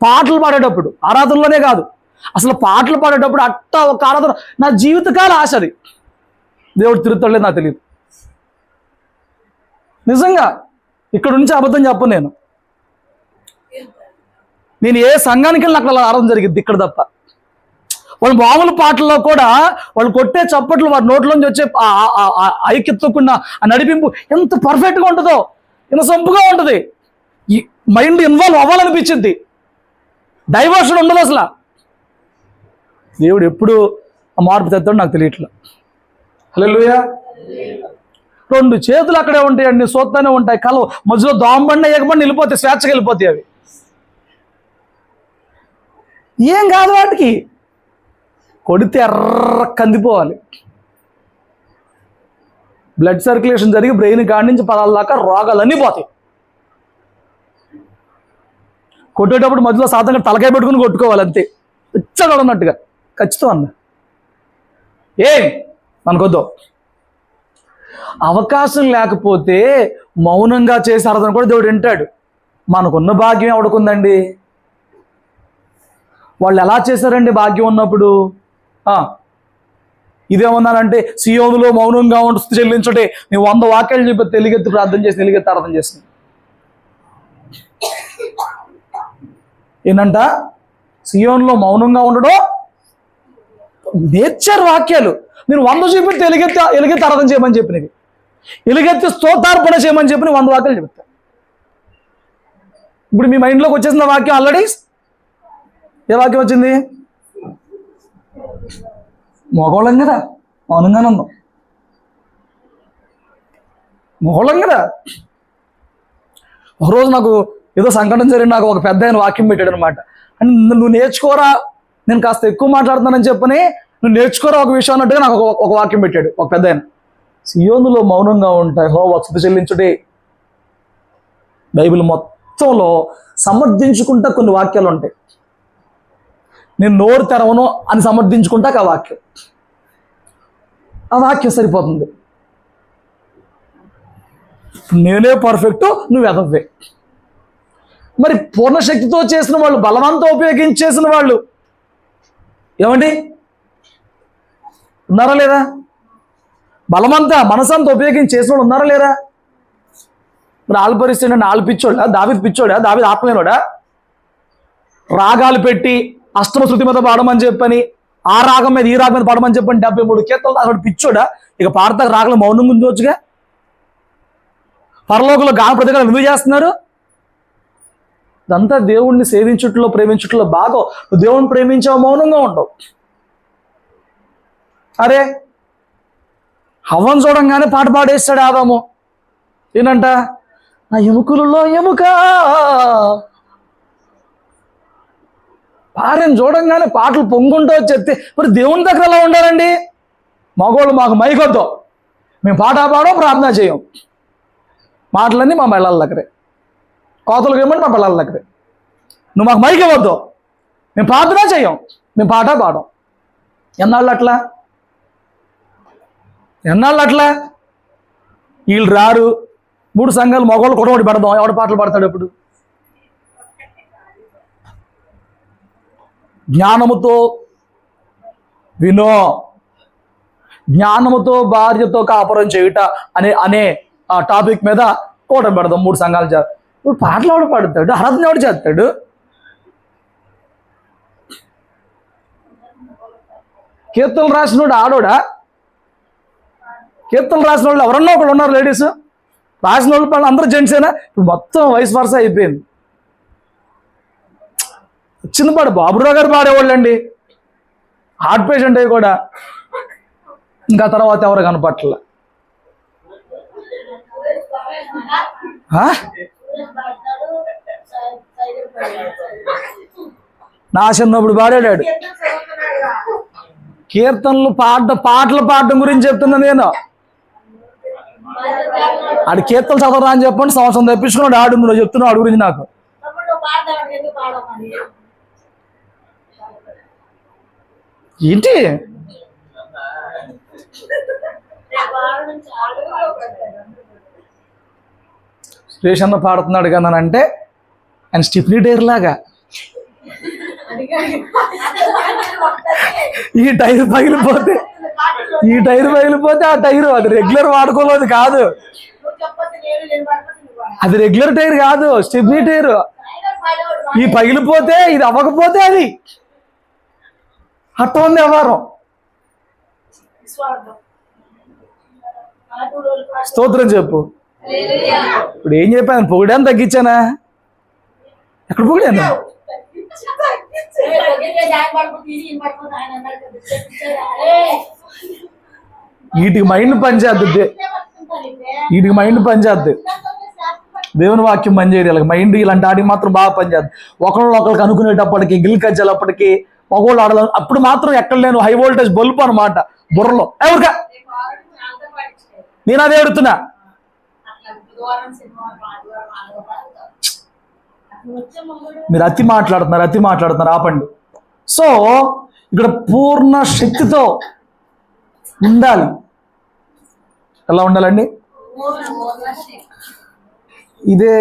పాటలు పాడేటప్పుడు, ఆరాధనలోనే కాదు అసలు పాటలు పాడేటప్పుడు అట్ట ఒక ఆరాధన నా జీవితకాల ఆశ. అది దేవుడు తిరుగుతాడులేదు నాకు తెలియదు. నిజంగా ఇక్కడ నుంచి అబద్ధం చెప్పను. నేను ఏ సంఘానికి వెళ్ళినా అక్కడ ఆరాధన జరిగింది ఇక్కడ తప్ప. వాళ్ళు మామూలు పాటల్లో కూడా వాళ్ళు కొట్టే చప్పట్లు, వారి నోట్లోంచి వచ్చే ఐక్యతకున్న ఆ నడిపింపు ఎంత పర్ఫెక్ట్గా ఉంటుందో, ఎంత సొంపుగా ఉంటుంది. ఈ మైండ్ ఇన్వాల్వ్ అవ్వాలనిపించింది, డైవర్షన్ ఉండదు అసలు. దేవుడు ఎప్పుడు ఆ మార్పు తెస్తాడో నాకు తెలియట్లా. హల్లెలూయా. 2 చేతులు అక్కడే ఉంటాయి, అన్ని సోత్తానే ఉంటాయి, కలవు మధ్యలో దోమబండి ఎగబండి వెళ్ళిపోతాయి, స్వేచ్ఛగా వెళ్ళిపోతాయి. అవి ఏం కాదు, వాటికి కొడితే ఎర్ర కందిపోవాలి. బ్లడ్ సర్క్యులేషన్ జరిగి బ్రెయిన్ కాడి నుంచి పదాల దాకా రోగాలన్నీ పోతాయి. కొట్టేటప్పుడు మధ్యలో సాధంగా తలకాయ పెట్టుకుని కొట్టుకోవాలి, అంతే ఇచ్చగా ఉన్నట్టుగా. ఖచ్చితం అన్న ఏం మనకొద్దు. అవకాశం లేకపోతే మౌనంగా చేసి ఆరాధన కూడా దేవుడు వింటాడు. మనకున్న భాగ్యం ఎవడుకుందండి? వాళ్ళు ఎలా చేశారండి భాగ్యం ఉన్నప్పుడు? ఇదేమన్నానంటే సియోనులో మౌనంగా ఉంటూ స్తుతి చెల్లించుటే, నేను 100 వాక్యాలు చెప్పి తెలిగెత్తి ప్రార్థన చేసి తెలిగెత్తి ఆరాధన చేసింది. ఏంటంట? సియోనులో మౌనంగా ఉండడం నేర్చారు వాక్యాలు. నేను 100 చూపి ఎలుగెత్తి ఆరాధన చేయమని చెప్పినవి, ఎలుగెత్తి స్తోత్రార్పణ చేయమని చెప్పి 100 వాక్యాలు చెప్తా. ఇప్పుడు మీ మైండ్లోకి వచ్చేసిన వాక్యం ఆల్రెడీ. ఏ వాక్యం వచ్చింది? మగోళం కదా, మౌనంగానే ఉందాం. మగోళం కదా. ఒకరోజు నాకు ఏదో సంకటం జరిగి నాకు ఒక పెద్ద ఆయన వాక్యం పెట్టాడు అనమాట. అంటే నువ్వు నేర్చుకోరా, నేను కాస్త ఎక్కువ మాట్లాడుతున్నానని చెప్పని నువ్వు నేర్చుకోరా ఒక విషయం అన్నట్టుగా నాకు ఒక వాక్యం పెట్టాడు ఒక పెద్ద ఆయన. సియోనులో మౌనంగా ఉంటాయి యెహోవా స్తుతి చెల్లించుటే. బైబిల్ మొత్తంలో సమర్థించుకుంటా కొన్ని వాక్యాలు ఉంటాయి. నేను నోరు తెరవను అని సమర్థించుకుంటా ఆ వాక్యం సరిపోతుంది. నేనే పర్ఫెక్ట్, నువ్వు ఎదవే. మరి పూర్ణశక్తితో చేసిన వాళ్ళు, బలవంతం ఉపయోగించేసిన వాళ్ళు ఏమండి ఉన్నారా లేదా? బలమంతా మనసంతా ఉపయోగించి చేసిన వాళ్ళు ఉన్నారా లేరా? మరి ఆలు పరిస్థితి అంటే ఆలు పిచ్చోడా? దావీదు పిచ్చోడా? దావీదు ఆత్మలేనోడా? రాగాలు పెట్టి అష్టమ శృతి మీద పాడమని చెప్పని, ఆ రాగం మీద ఈ రాగం మీద పాడమని చెప్పని 73 కీర్తనలు అక్కడ పిచ్చోడా? ఇక పాడతా రాగలు మౌనంగా ఉంచవచ్చుగా. పరలోకంలో గాన ప్రతిగా ఎందుకు చేస్తున్నారు? ఇదంతా దేవుణ్ణి సేవించుట్లో ప్రేమించుట్లో బాగా. దేవుణ్ణి ప్రేమించావు, మౌనంగా ఉండవు. అరే హవ్వను చూడంగానే పాట పాడేస్తాడు ఆదాము. ఏంటంట? నా ఎముకలలో ఎముక, భార్యను చూడంగానే పాటలు పొంగుంటూ వచ్చేస్తే మరి దేవుని దగ్గర ఎలా ఉండాలండి? మగవాళ్ళు మాకు మైకొద్దు, మేము పాట పాడో ప్రార్థన చేయం, మాటలన్నీ మా పిల్లల దగ్గరే, కోతలకు ఏమంటే మా పిల్లల దగ్గరే. నువ్వు మాకు మైక్ ఇవ్వద్దు, మేము ప్రార్థన చేయం, మేము పాట పాడం. ఎన్నాళ్ళు అట్లా? వీళ్ళు రారు, 3 సంఘాలు మగవాళ్ళు కొడవడి పెడదాం, ఎవడ పాటలు పాడతాడు ఇప్పుడు? జ్ఞానముతో వినో, జ్ఞానముతో భార్యతో కాపురం చేయుట అనే ఆ టాపిక్ మీద కూటమి పెడదాం 3 సంఘాలు చేస్తారు. ఇప్పుడు పాటలు ఎవడు పాడుతాడు? ఆరాధన ఎవడు చేస్తాడు? కీర్తనలు రాసినోడు ఆడోడా? కీర్తనలు రాసిన వాళ్ళు ఎవరన్నా ఒకళ్ళు ఉన్నారు లేడీస్, రాసిన వాళ్ళు అందరూ జెంట్సేనా? ఇప్పుడు మొత్తం వయసు వరుస అయిపోయింది. చిన్న పాడు బాబురావు గారు పాడేవాళ్ళు అండి, హార్ట్ పేషెంట్ అవి కూడా. ఇంకా తర్వాత ఎవరు కనపట్ల. నా చిన్నప్పుడు పాడాడు కీర్తనలు పాటలు పాడడం గురించి చెప్తున్నా నేను. ఆడు కీర్తనలు చదవరా అని చెప్పండి, సంవత్సరం తెప్పించుకున్నాడు ఆడు. నువ్వు చెప్తున్నావు ఆడు గురించి నాకు. ఏంటి సురేష్ అన్న పాడుతున్నాడు కదా అంటే ఆయన స్టిఫ్నీ టైర్ లాగా ఈ టైర్ పగిలిపోతే ఆ టైరు అది రెగ్యులర్ వాడుకోలేదు కాదు, అది రెగ్యులర్ టైర్ కాదు, స్టిఫ్నీ టైర్. ఈ పగిలిపోతే ఇది అవ్వకపోతే అది అట్ట ఉంది వ్యవహారం. స్తోత్రం చెప్పు. ఇప్పుడు ఏం చెప్పాను? పొగిడాను తగ్గించానా? ఎక్కడ పొగిడాను? వీటికి మైండ్ పనిచేద్ది, దేవుని వాక్యం పనిచేయదు ఇలా మైండ్. ఇలాంటి ఆడికి మాత్రం బాగా పనిచేద్ది. ఒకళ్ళకి అనుకునేటప్పటికి గిల్కజ్జలప్పటికి మగోళ్ళు ఆడలేదు. అప్పుడు మాత్రం ఎక్కడ లేను హై వోల్టేజ్ బల్బు అనమాట బుర్రలో. ఎవరికా నేను అదే అడుగుతున్నా. మీరు అతి మాట్లాడుతున్నారు ఆపండి. సో ఇక్కడ పూర్ణ శక్తితో ఉండాలి. ఎలా ఉండాలండి? ఇదే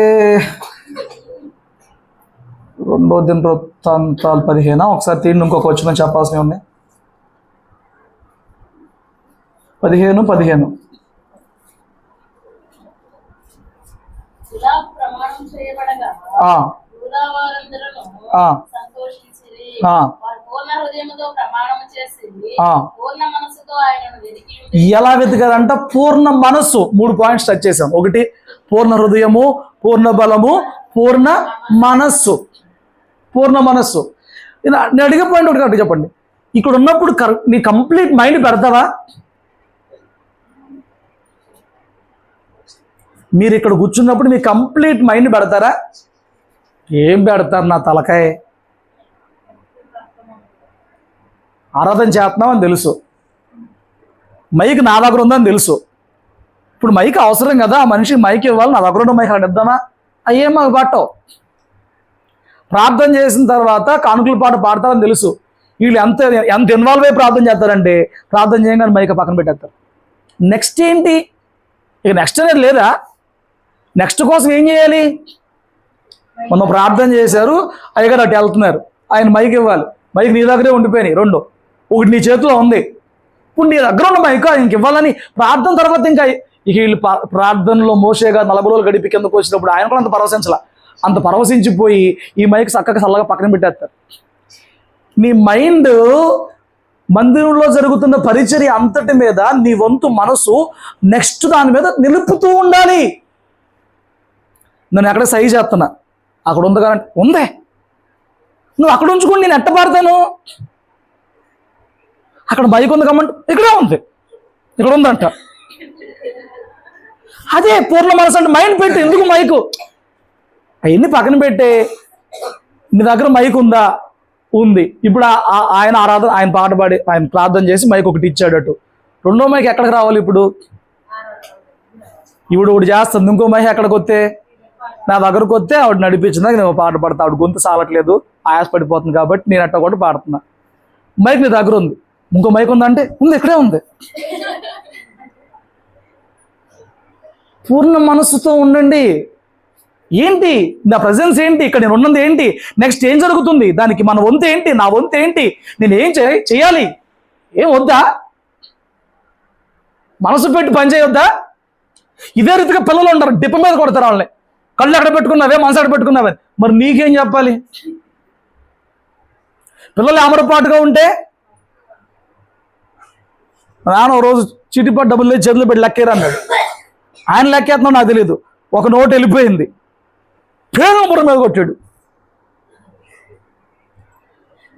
2 దినవృత్తాంతాలు 15 ఒకసారి తీయండి. ఇంకొక వచ్చిన చెప్పాల్సినవి ఉన్నాయి. 15 ఎలా వెతకాలంట? పూర్ణ మనస్సు. 3 పాయింట్స్ టచ్ చేసాం. 1 పూర్ణ హృదయము, పూర్ణ బలము, పూర్ణ మనస్సు. నేను అడిగే పాయింట్ ఒకటి కరెక్ట్ చెప్పండి. ఇక్కడ ఉన్నప్పుడు నీ కంప్లీట్ మైండ్ పెడతావా? మీరు ఇక్కడ కూర్చున్నప్పుడు మీ కంప్లీట్ మైండ్ పెడతారా? ఏం పెడతారు? నా తలకాయ. ఆరాధన చేస్తున్నామని తెలుసు, మైక్ నా దగ్గర ఉందని తెలుసు. ఇప్పుడు మైక్ అవసరం కదా, మనిషికి మైక్ ఇవ్వాలి. నా దగ్గర ఉన్న మైక్ అక్కడ ఇద్దామా? అయ్యేం మాకు పట్టవు. ప్రార్థన చేసిన తర్వాత కానుకల పాట పాడతారని తెలుసు. వీళ్ళు ఎంత ఇన్వాల్వ్ అయ్యి ప్రార్థన చేస్తారంటే ప్రార్థన చేయగానే మైక్ పక్కన పెట్టేస్తారు. నెక్స్ట్ ఏంటి? ఇక నెక్స్ట్ అనేది లేదా? నెక్స్ట్ కోసం ఏం చేయాలి? మొన్న ప్రార్థన చేశారు, అయ్యగారు అటు వెళ్తున్నారు, ఆయన మైక్ ఇవ్వాలి. మైక్ నీ దగ్గరే ఉండిపోయినాయి 2. ఒకటి నీ చేతిలో ఉంది. ఇప్పుడు నీ దగ్గర ఉన్న మైక్ ఇంక ఇవ్వాలని ప్రార్థన తర్వాత ఇంకా ఇక వీళ్ళు ప్రార్థనలో మోషేగా 40 రోజులు గడిపి కిందకు వచ్చినప్పుడు ఆయన కూడా అంత పరవశించిపోయి ఈ మైక్ చల్లగా పక్కన పెట్టేస్తారు. నీ మైండ్ మందిరంలో జరుగుతున్న పరిచర్య అంతటి మీద నీ వంతు మనసు నెక్స్ట్ దాని మీద నిలుపుతూ ఉండాలి. నేను ఎక్కడ సహి చేస్తున్నా, అక్కడ ఉంది కానీ ఉందే, నువ్వు అక్కడ ఉంచుకుని నేను ఎట్ట పాడతాను? అక్కడ మైక్ ఉంది కమ్మంటే ఇక్కడే ఉంది, ఇక్కడ ఉందంట. అదే పూర్ణ మనసు అంటే మైండ్ పెట్టి ఎందుకు మైకు అవన్నీ పక్కన పెట్టే నీ దగ్గర మైక్ ఉందా? ఉంది. ఇప్పుడు ఆయన ఆరాధన, ఆయన పాట పాడి, ఆయన ప్రార్థన చేసి మైక్ ఒకటి ఇచ్చాడటు. రెండో మైక్ ఎక్కడికి రావాలి? ఇప్పుడు ఒకటి చేస్తుంది, ఇంకో మైక్ ఎక్కడికి వస్తే నా దగ్గరకు వస్తే ఆవిడ నడిపించిందా నేను పాట పాడతా. ఆవిడ గొంతు సాలట్లేదు, ఆయాస పడిపోతుంది కాబట్టి నేను అట్ట కూడా పాడుతున్నా. మైక్ నీ దగ్గర ఉంది, ఇంకో మైక్ ఉందంటే ఉంది, ఇక్కడే ఉంది. పూర్ణ మనస్సుతో ఉండండి. ఏంటి నా ప్రజెన్స్ ఏంటి, ఇక్కడ నేను ఉన్నది ఏంటి, నెక్స్ట్ ఏం జరుగుతుంది, దానికి మన వంతు ఏంటి, నా వంతు ఏంటి, నేను ఏం చేయాలి, ఏం వద్దా, మనసు పెట్టి పని చేయొద్దా? ఇదే రీతిగా పిల్లలు ఉంటారు, డిప్ప మీద కొడతారు వాళ్ళని. కళ్ళు ఎక్కడ పెట్టుకున్నావే, మనసు ఎక్కడ పెట్టుకున్నావే. మరి నీకేం చెప్పాలి? పిల్లలు అమరపాటుగా ఉంటే నాన్న రోజు చీటిపాటు డబ్బులు లేదు చేతులు పెట్టి లెక్కేరా అన్నాడు. ఆయన లెక్కేస్తున్నాడు నాకు తెలియదు, ఒక నోటు వెళ్ళిపోయింది, పేరు మీద కొట్టాడు.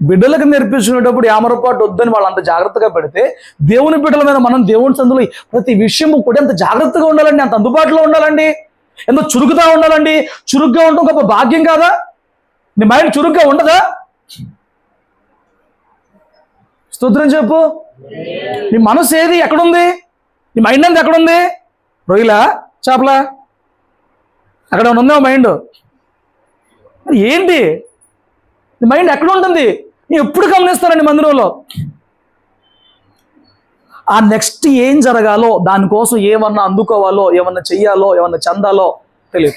బిడ్డలకు నేర్పించుకునేటప్పుడు యామరపాటు వద్దని వాళ్ళు అంత జాగ్రత్తగా పెడితే, దేవుని బిడ్డల మీద మనం దేవుని సందులో ప్రతి విషయము కూడా ఎంత జాగ్రత్తగా ఉండాలండి, అంత అందుబాటులో ఉండాలండి, ఎంత చురుకుగా ఉండాలండి. చురుగ్గా ఉండటం గొప్ప భాగ్యం కాదా? నీ మైండ్ చురుగ్గా ఉండదా? స్తోత్రం చెప్పు. నీ మనసు ఏది, ఎక్కడుంది? నీ మైండ్ అంతా ఎక్కడుంది? రొయ్యలా, చేపలా, అక్కడ ఉందా మైండ్? ఏంటి నీ మైండ్ ఎక్కడ ఉంటుంది? నేను ఎప్పుడు గమనిస్తానండి మందిరంలో. ఆ నెక్స్ట్ ఏం జరగాలో, దానికోసం ఏమన్నా అందుకోవాలో, ఏమన్నా చెయ్యాలో, ఏమన్నా చెందాలో తెలియదు.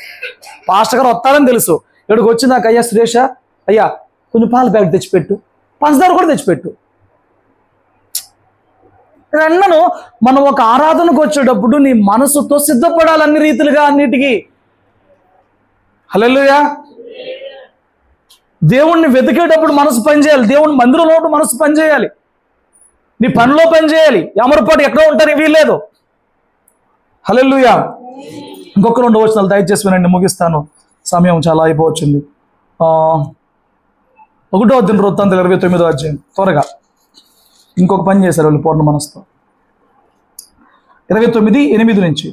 పాస్టర్ గారు వస్తారని తెలుసు. ఇక్కడికి వచ్చి నాకు, అయ్యా సురేష, అయ్యా కొంచెం పాల ప్యాకెట్ తెచ్చిపెట్టు, పంచదార కూడా తెచ్చిపెట్టు. అన్నను మనం ఒక ఆరాధనకు వచ్చేటప్పుడు నీ మనసుతో సిద్ధపడాలి అన్ని రీతిలుగా, అన్నిటికీ. హల్లెలూయా. దేవుణ్ణి వెతికేటప్పుడు మనసు పనిచేయాలి, దేవుని మందిరంలో మనసు పనిచేయాలి, నీ పనిలో పనిచేయాలి. అమరపాటు ఎక్కడో ఉంటారు, ఇవి లేదు. హల్లెలూయా. ఇంకొక 2 వచనాలు దయచేసి వినండి, ముగిస్తాను, సమయం చాలా అయిపోవచ్చింది. 1వ దినవృత్తాంతాలు 29వ అధ్యాయం. త్వరగా ఇంకొక పని చేశారు వాళ్ళు పూర్ణ మనసుతో. 29:8 నుంచి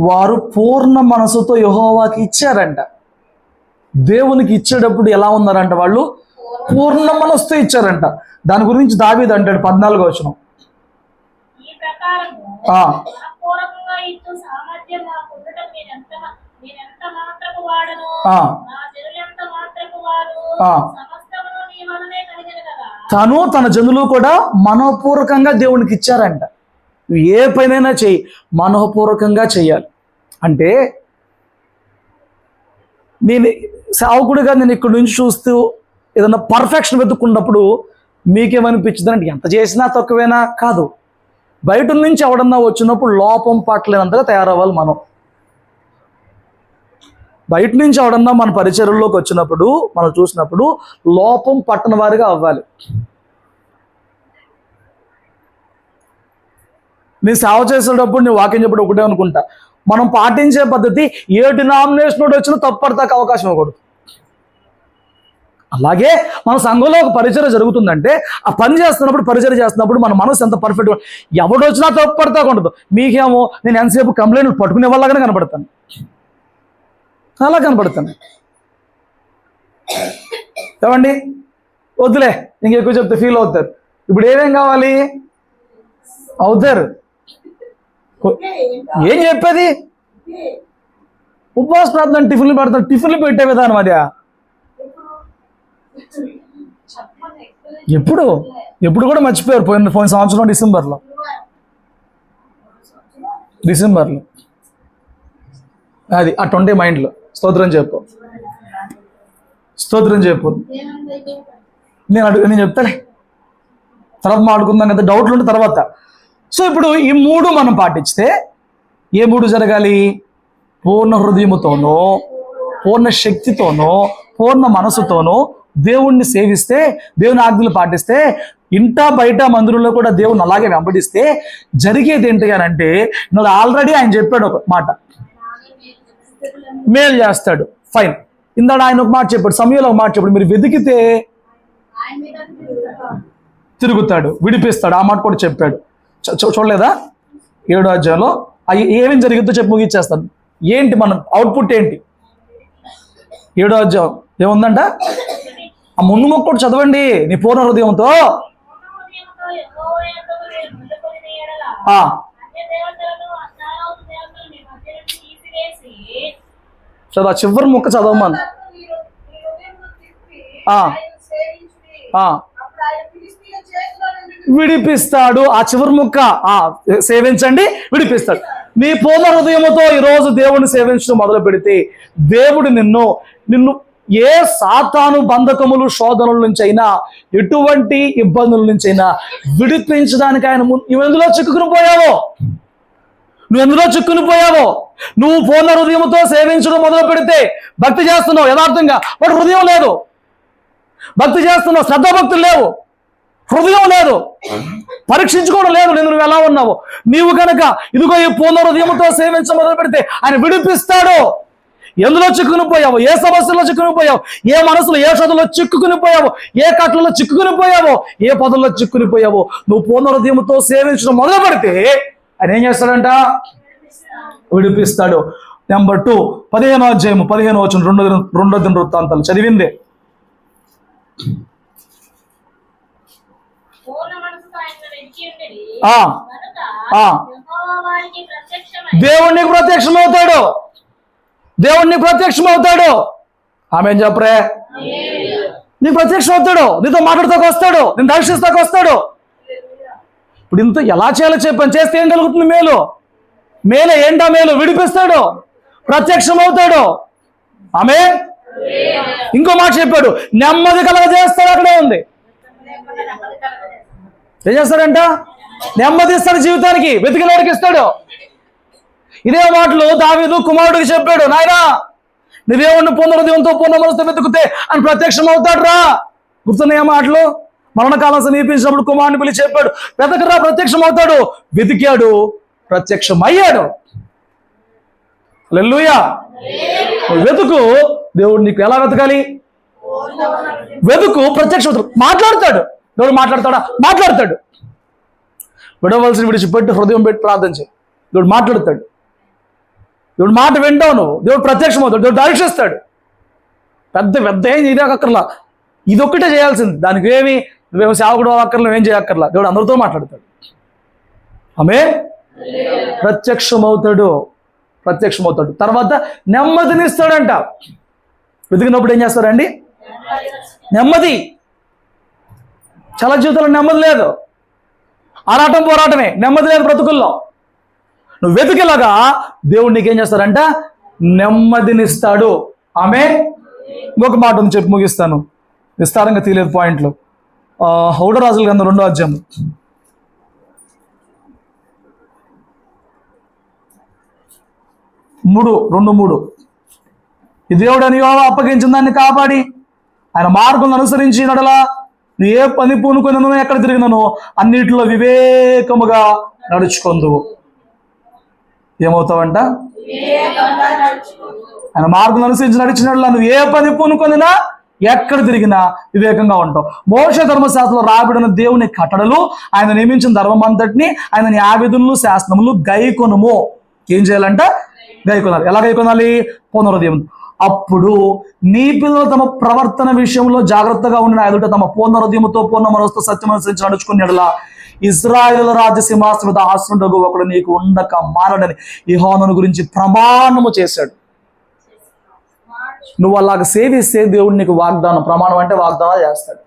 వారు పూర్ణ మనసుతో యెహోవాకి ఇచ్చారంట. దేవునికి ఇచ్చేటప్పుడు ఎలా ఉన్నారంట? వాళ్ళు పూర్ణ మనసుతో ఇచ్చారంట. దాని గురించి దావీదు అంటాడు 14వ వచనం. తను తన జనులు కూడా మనోపూర్వకంగా దేవునికి ఇచ్చారంట. నువ్వు ఏ పనైనా చెయ్యి, మనోపూర్వకంగా చెయ్యాలి. అంటే నేను సేవకుడిగా నేను ఇక్కడ నుంచి చూస్తూ ఏదన్నా పర్ఫెక్షన్ వెతుక్కున్నప్పుడు మీకేమనిపించింది అంటే ఎంత చేసినా తక్కువేనా? కాదు. బయట నుంచి ఎవడన్నా వచ్చినప్పుడు లోపం పట్టలేనంతగా తయారవ్వాలి మనం. బయట నుంచి ఎవడన్నా మన పరిచర్యలోకి వచ్చినప్పుడు, మనం చూసినప్పుడు లోపం పట్టని వారిగా అవ్వాలి. నేను సేవ చేసేటప్పుడు నేను వాక్యం చెప్పడం ఒకటే అనుకుంటా, మనం పాటించే పద్ధతి ఏ డినామినేషన్ వచ్చినా తప్పడతాక అవకాశం ఇవ్వకూడదు. అలాగే మన సంఘంలో ఒక పరిచర్య జరుగుతుందంటే, ఆ పని చేస్తున్నప్పుడు, పరిచర్య చేస్తున్నప్పుడు మన మనసు ఎంత పర్ఫెక్ట్గా, ఎవడొచ్చినా తప్పడతాక ఉండదు. మీకేమో నేను ఎంతసేపు కంప్లైంట్ పట్టుకునే వాళ్ళగానే కనపడతాను, అలా కనపడతాను. ఏమండి వద్దులే, ఇంకెక్కువ చెప్తే ఫీల్ అవుతారు. ఇప్పుడు ఏమేం కావాలి? అవుతారు. ఏం చెప్పేది? ఉపవాస ప్రార్థన టిఫిన్లు పెడతారు. టిఫిన్లు పెట్టే విధానం అదే. ఎప్పుడు కూడా మర్చిపోయారు. పోయిన సంవత్సరం డిసెంబర్లో అది అట్టుంటే మైండ్లో. స్తోత్రం చెప్పు. నేను చెప్తాలే, తర్వాత మాట్లాడుకుందాం కదా, డౌట్లు ఉంటే తర్వాత. సో ఇప్పుడు ఈ 3 మనం పాటిస్తే ఏ 3 జరగాలి? పూర్ణ హృదయముతోనో, పూర్ణ శక్తితోనో, పూర్ణ మనసుతోనో దేవుణ్ణి సేవిస్తే, దేవుని ఆజ్ఞలు పాటిస్తే, ఇంటా బయట మందిరంలో కూడా దేవుని అలాగే వెంబడిస్తే జరిగేది ఏంటి అంటే, నువ్వు ఆల్రెడీ ఆయన చెప్పాడు ఒక మాట, మేలు చేస్తాడు. ఫైన్. ఇందాడు ఆయన ఒక మాట చెప్పాడు, సమయంలో ఒక మాట చెప్పాడు, మీరు వెతికితే ఆయన మీద తిరుగుతాడు. తిరుగుతాడు, విడిపిస్తాడు. ఆ మాట కూడా చెప్పాడు. చూడలేదా 7వ అధ్యాయంలో ఏమేం జరిగిద్దో చెప్పి ముగిచ్చేస్తాను. ఏంటి మన అవుట్పుట్ ఏంటి? 7వ అధ్యాయం ఏముందంట? ఆ ముందు మొక్క కూడా చదవండి. నీ పూర్ణ హృదయంతో చదువు, చివరి ముక్క చదవమని. విడిపిస్తాడు. ఆ చివరి ముక్క సేవించండి, విడిపిస్తాడు. నీ పూర్ణ హృదయముతో ఈరోజు దేవుడిని సేవించడం మొదలు పెడితే దేవుడు నిన్ను ఏ సాతాను బంధకములు శోధనల నుంచి అయినా, ఎటువంటి ఇబ్బందుల నుంచి అయినా విడిపించడానికి ఆయన నువ్వు ఎందులో చిక్కుకుని పోయావో, నువ్వు పూర్ణ హృదయంతో సేవించడం మొదలు పెడితే భక్తి చేస్తున్నావు యథార్థంగా, వాడు హృదయం లేదు. భక్తి చేస్తున్నావు, శ్రద్ధాభక్తులు లేవు, హృదయం లేదు, పరీక్షించుకోవడం లేదు నువ్వు ఎలా ఉన్నావు. నీవు కనుక ఇదిగో ఈ పూర్ణ హృదయంతో సేవించడం మొదలు పెడితే ఆయన విడిపిస్తాడు. ఎందులో చిక్కుకుని పోయావు, ఏ సమస్యలో చిక్కుకుని పోయావు, ఏ మనసులో ఏ శోధనలో చిక్కుకుని పోయావు, ఏ కట్లలో చిక్కుకుని పోయావో, ఏ పదంలో చిక్కుని పోయావో, నువ్వు పూర్ణ హృదయంతో సేవించడం మొదలు పెడితే ఆయన ఏం చేస్తాడంట? విడిపిస్తాడు. నెంబర్ 2, 15వ అధ్యాయము 15వ వచనం, 2వ దినవృత్తాంతాలు చదివిందే. దేవుణ్ణి ప్రత్యక్షమవుతాడు. ఆమె ఏం చెప్పరే? నీకు ప్రత్యక్షం అవుతాడు, నీతో మాట్లాడుతాకు వస్తాడు, నేను దర్శిస్తాకు వస్తాడు. ఇప్పుడు ఇంత ఎలా చేయాలో చెప్పాను. చేస్తే ఏం కలుగుతుంది? మేలే. ఏంటా మేలు? విడిపిస్తాడు, ప్రత్యక్షం అవుతాడు. ఆమె ఇంకో మాట చెప్పాడు, నెమ్మది కలగజేస్తాడు. అక్కడే ఉంది. ఏం చేస్తాడంట? నెమ్మది ఇస్తాడు జీవితానికి, వెతికినోడికి ఇస్తాడు. ఇదే మాటలు దావీదు కుమారుడికి చెప్పాడు, నాయనా నీ దేవుణ్ణి పూర్ణ హృదయంతో పూర్ణ మనసుతో వెతుకుతే అని ప్రత్యక్షం అవుతాడు రా. గుర్తున్నాయా మాటలు? మరణకాలం సమీపించినప్పుడు కుమారుని పిలిచి చెప్పాడు, వెతకరా ప్రత్యక్షం అవుతాడు. వెతికాడు, ప్రత్యక్షం అయ్యాడు. హల్లెలూయా. వెతుకు, దేవుడు నీకు ఎలా వెతకాలి? వెతుకు, ప్రత్యక్షం అవుతాడు. మాట్లాడతాడు. దేవుడు మాట్లాడతాడు. విడవలసిన విడిచిపెట్టి హృదయం పెట్టి ప్రార్థన చేయి. దేవుడు మాట్లాడతాడు. దేవుడు మాట వింటావు నువ్వు, దేవుడు ప్రత్యక్షం అవుతాడు, దేవుడు దర్శిస్తాడు. పెద్ద ఏం చేయక్కర్లా, ఇదొక్కటే చేయాల్సింది. దానికి నువ్వేమో సేవకుడు అక్కర్లా, ఏం చేయక్కర్లా. దేవుడు అందరితో మాట్లాడతాడు. ఆమె ప్రత్యక్షమవుతాడు. తర్వాత నెమ్మదినిస్తాడంట. వెతికినప్పుడు ఏం చేస్తాడండి? నెమ్మది. చాలా జీవితంలో నెమ్మది లేదు, ఆరాటం పోరాటమే, నెమ్మది లేదు బ్రతుకుల్లో. నువ్వు వెతికేలాగా దేవుడు నీకేం చేస్తాడంట? నెమ్మదినిస్తాడు. ఆమె ఇంకొక మాట ఉంది, చెప్పి ముగిస్తాను, విస్తారంగా తీయలేదు పాయింట్లు. ఒకటో రాజుల గ్రంథం 2వ అధ్యాయం 2:3. ఈ దేవుడు అని యెహోవా అప్పగించిన దాన్ని కాపాడి ఆయన మార్గం అనుసరించి నడలా, నువ్వు ఏ పని పూనుకొనను, ఎక్కడ తిరిగినను అన్నిటిలో వివేకముగా నడుచుకొందువు. ఏమవుతావంట? ఆయన మార్గం అనుసరించి నడిచినట్లా నువ్వు ఏ పని పూనుకొనినా, ఎక్కడ తిరిగినా వివేకంగా ఉంటావు. మోషే ధర్మశాస్త్రంలో రాబడిన దేవుని కట్టడలు, ఆయన నియమించిన ధర్మం అంతటిని, ఆయన న్యాయవిధులను శాసనములు గైకొనుము. ఏం చేయాలంట? గైకొనాలి. ఎలా గైకొనాలి? పూర్ణ హృదయం. అప్పుడు నీ పిల్లలు తమ ప్రవర్తన విషయంలో జాగ్రత్తగా ఉండిన ఎదుట తమ పూర్ణ హృదయముతో పూర్ణ మనసుతో సత్యం అనుసరించి నడుచుకునేలా ఇశ్రాయేలు రాజ్య సింహాసనం మీద ఆసనుడగు ఒకడు నీకు ఉండక మానడని యెహోవాను గురించి ప్రమాణము చేశాడు. నువ్వు అలాగ సేవిస్తే దేవుడు నీకు వాగ్దానం, ప్రమాణం అంటే వాగ్దానాలు చేస్తాడు.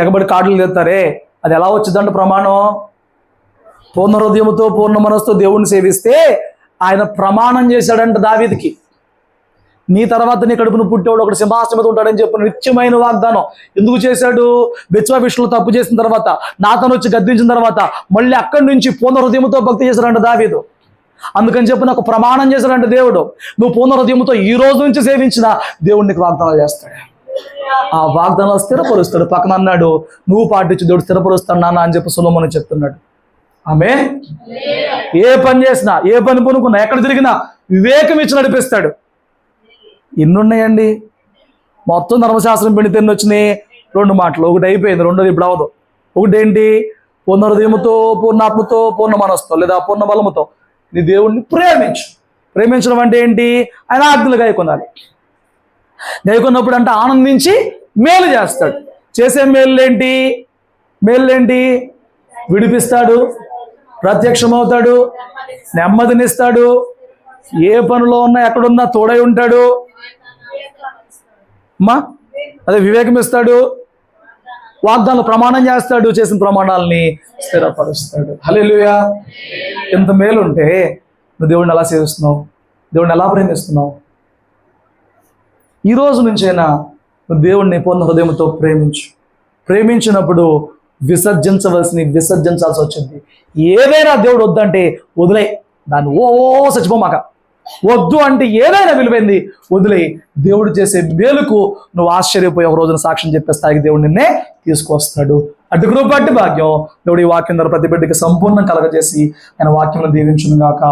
ఎగబడి కార్డులు తెస్తారే, అది ఎలా వచ్చిందంటే ప్రమాణం? పూర్ణ హృదయముతో పూర్ణ మనసుతో దేవుడిని సేవిస్తే ఆయన ప్రమాణం చేశాడంట దావీదుకి, నీ తర్వాత నీ కడుపును పుట్టేవాడు ఒకటి సింహాసనం మీద ఉంటాడని చెప్పిన నిత్యమైన వాగ్దానం. ఎందుకు చేశాడు? బెత్షెబా విషయంలో తప్పు చేసిన తర్వాత, నాతాను వచ్చి గద్దించిన తర్వాత మళ్ళీ అక్కడి నుంచి పూర్ణ హృదయంతో భక్తి చేశాడంట దావీదు. అందుకని చెప్పి నాకు ప్రమాణం చేశాడంట దేవుడు, నువ్వు పూర్ణ హృదయంతో ఈ రోజు నుంచి సేవించిన దేవుడు నీకు వాగ్దానాలు చేస్తాడు. ఆ వాగ్దానాలు స్థిరపరుస్తాడు. పక్కన అన్నాడు, నువ్వు పాటించి దేవుడు స్థిరపరుస్తాడు నాన్న అని చెప్పి సొలొమోను చెప్తున్నాడు. ఆమె ఏ పని చేసినా, ఏ పని పొనుకున్నా, ఎక్కడ తిరిగినా వివేకం ఇచ్చి నడిపిస్తాడు. ఎన్ని ఉన్నాయండి? మొత్తం ధర్మశాస్త్రం పిండితే ఎన్ని వచ్చినాయి? 2 మాటలు. ఒకటి అయిపోయింది, రెండోది ఇప్పుడు అవదు. ఒకటి ఏంటి? పూర్ణ హృదయముతో, పూర్ణాత్మతో, పూర్ణ మనస్సుతో లేదా పూర్ణ బలముతో నీ దేవుణ్ణి ప్రేమించు. ప్రేమించడం అంటే ఏంటి? ఆయన ఆజ్ఞలు గైకొనాలి. గైకొన్నప్పుడు అంటే ఆనందించి మేలు చేస్తాడు. చేసే మేలులేంటి? విడిపిస్తాడు, ప్రత్యక్షమవుతాడు, నెమ్మదినిస్తాడు, ఏ పనిలో ఉన్నా ఎక్కడున్నా తోడై ఉంటాడు. అదే వివేకం ఇస్తాడు, వాగ్దానాలు ప్రమాణం చేస్తాడు, చేసిన ప్రమాణాలని స్థిరపరుస్తాడు. హల్లెలూయా. ఎంత మేలుంటే నువ్వు దేవుడిని ఎలా సేవిస్తున్నావు? దేవుడిని ఎలా ప్రేమిస్తున్నావు? ఈ రోజు నుంచైనా నువ్వు దేవుడిని పూర్ణ హృదయంతో ప్రేమించు. ప్రేమించినప్పుడు విసర్జించాల్సి వచ్చింది. ఏదైనా దేవుడు వద్దంటే వదిలే, దాన్ని చచ్చిపోమాక. వద్దు అంటే ఏదైనా విలువైంది వదిలే. దేవుడు చేసే మేలుకు నువ్వు ఆశ్చర్యపోయి ఒక రోజున సాక్ష్యం చెప్పే స్థాయికి దేవుడు నిన్నే తీసుకొస్తాడు. అటు కృప అటు భాగ్యం దేవుడు ఈ వాక్యం ద్వారా ప్రతి బిడ్డకి సంపూర్ణం కలగజేసి ఆయన వాక్యంలో దీవించును గాక.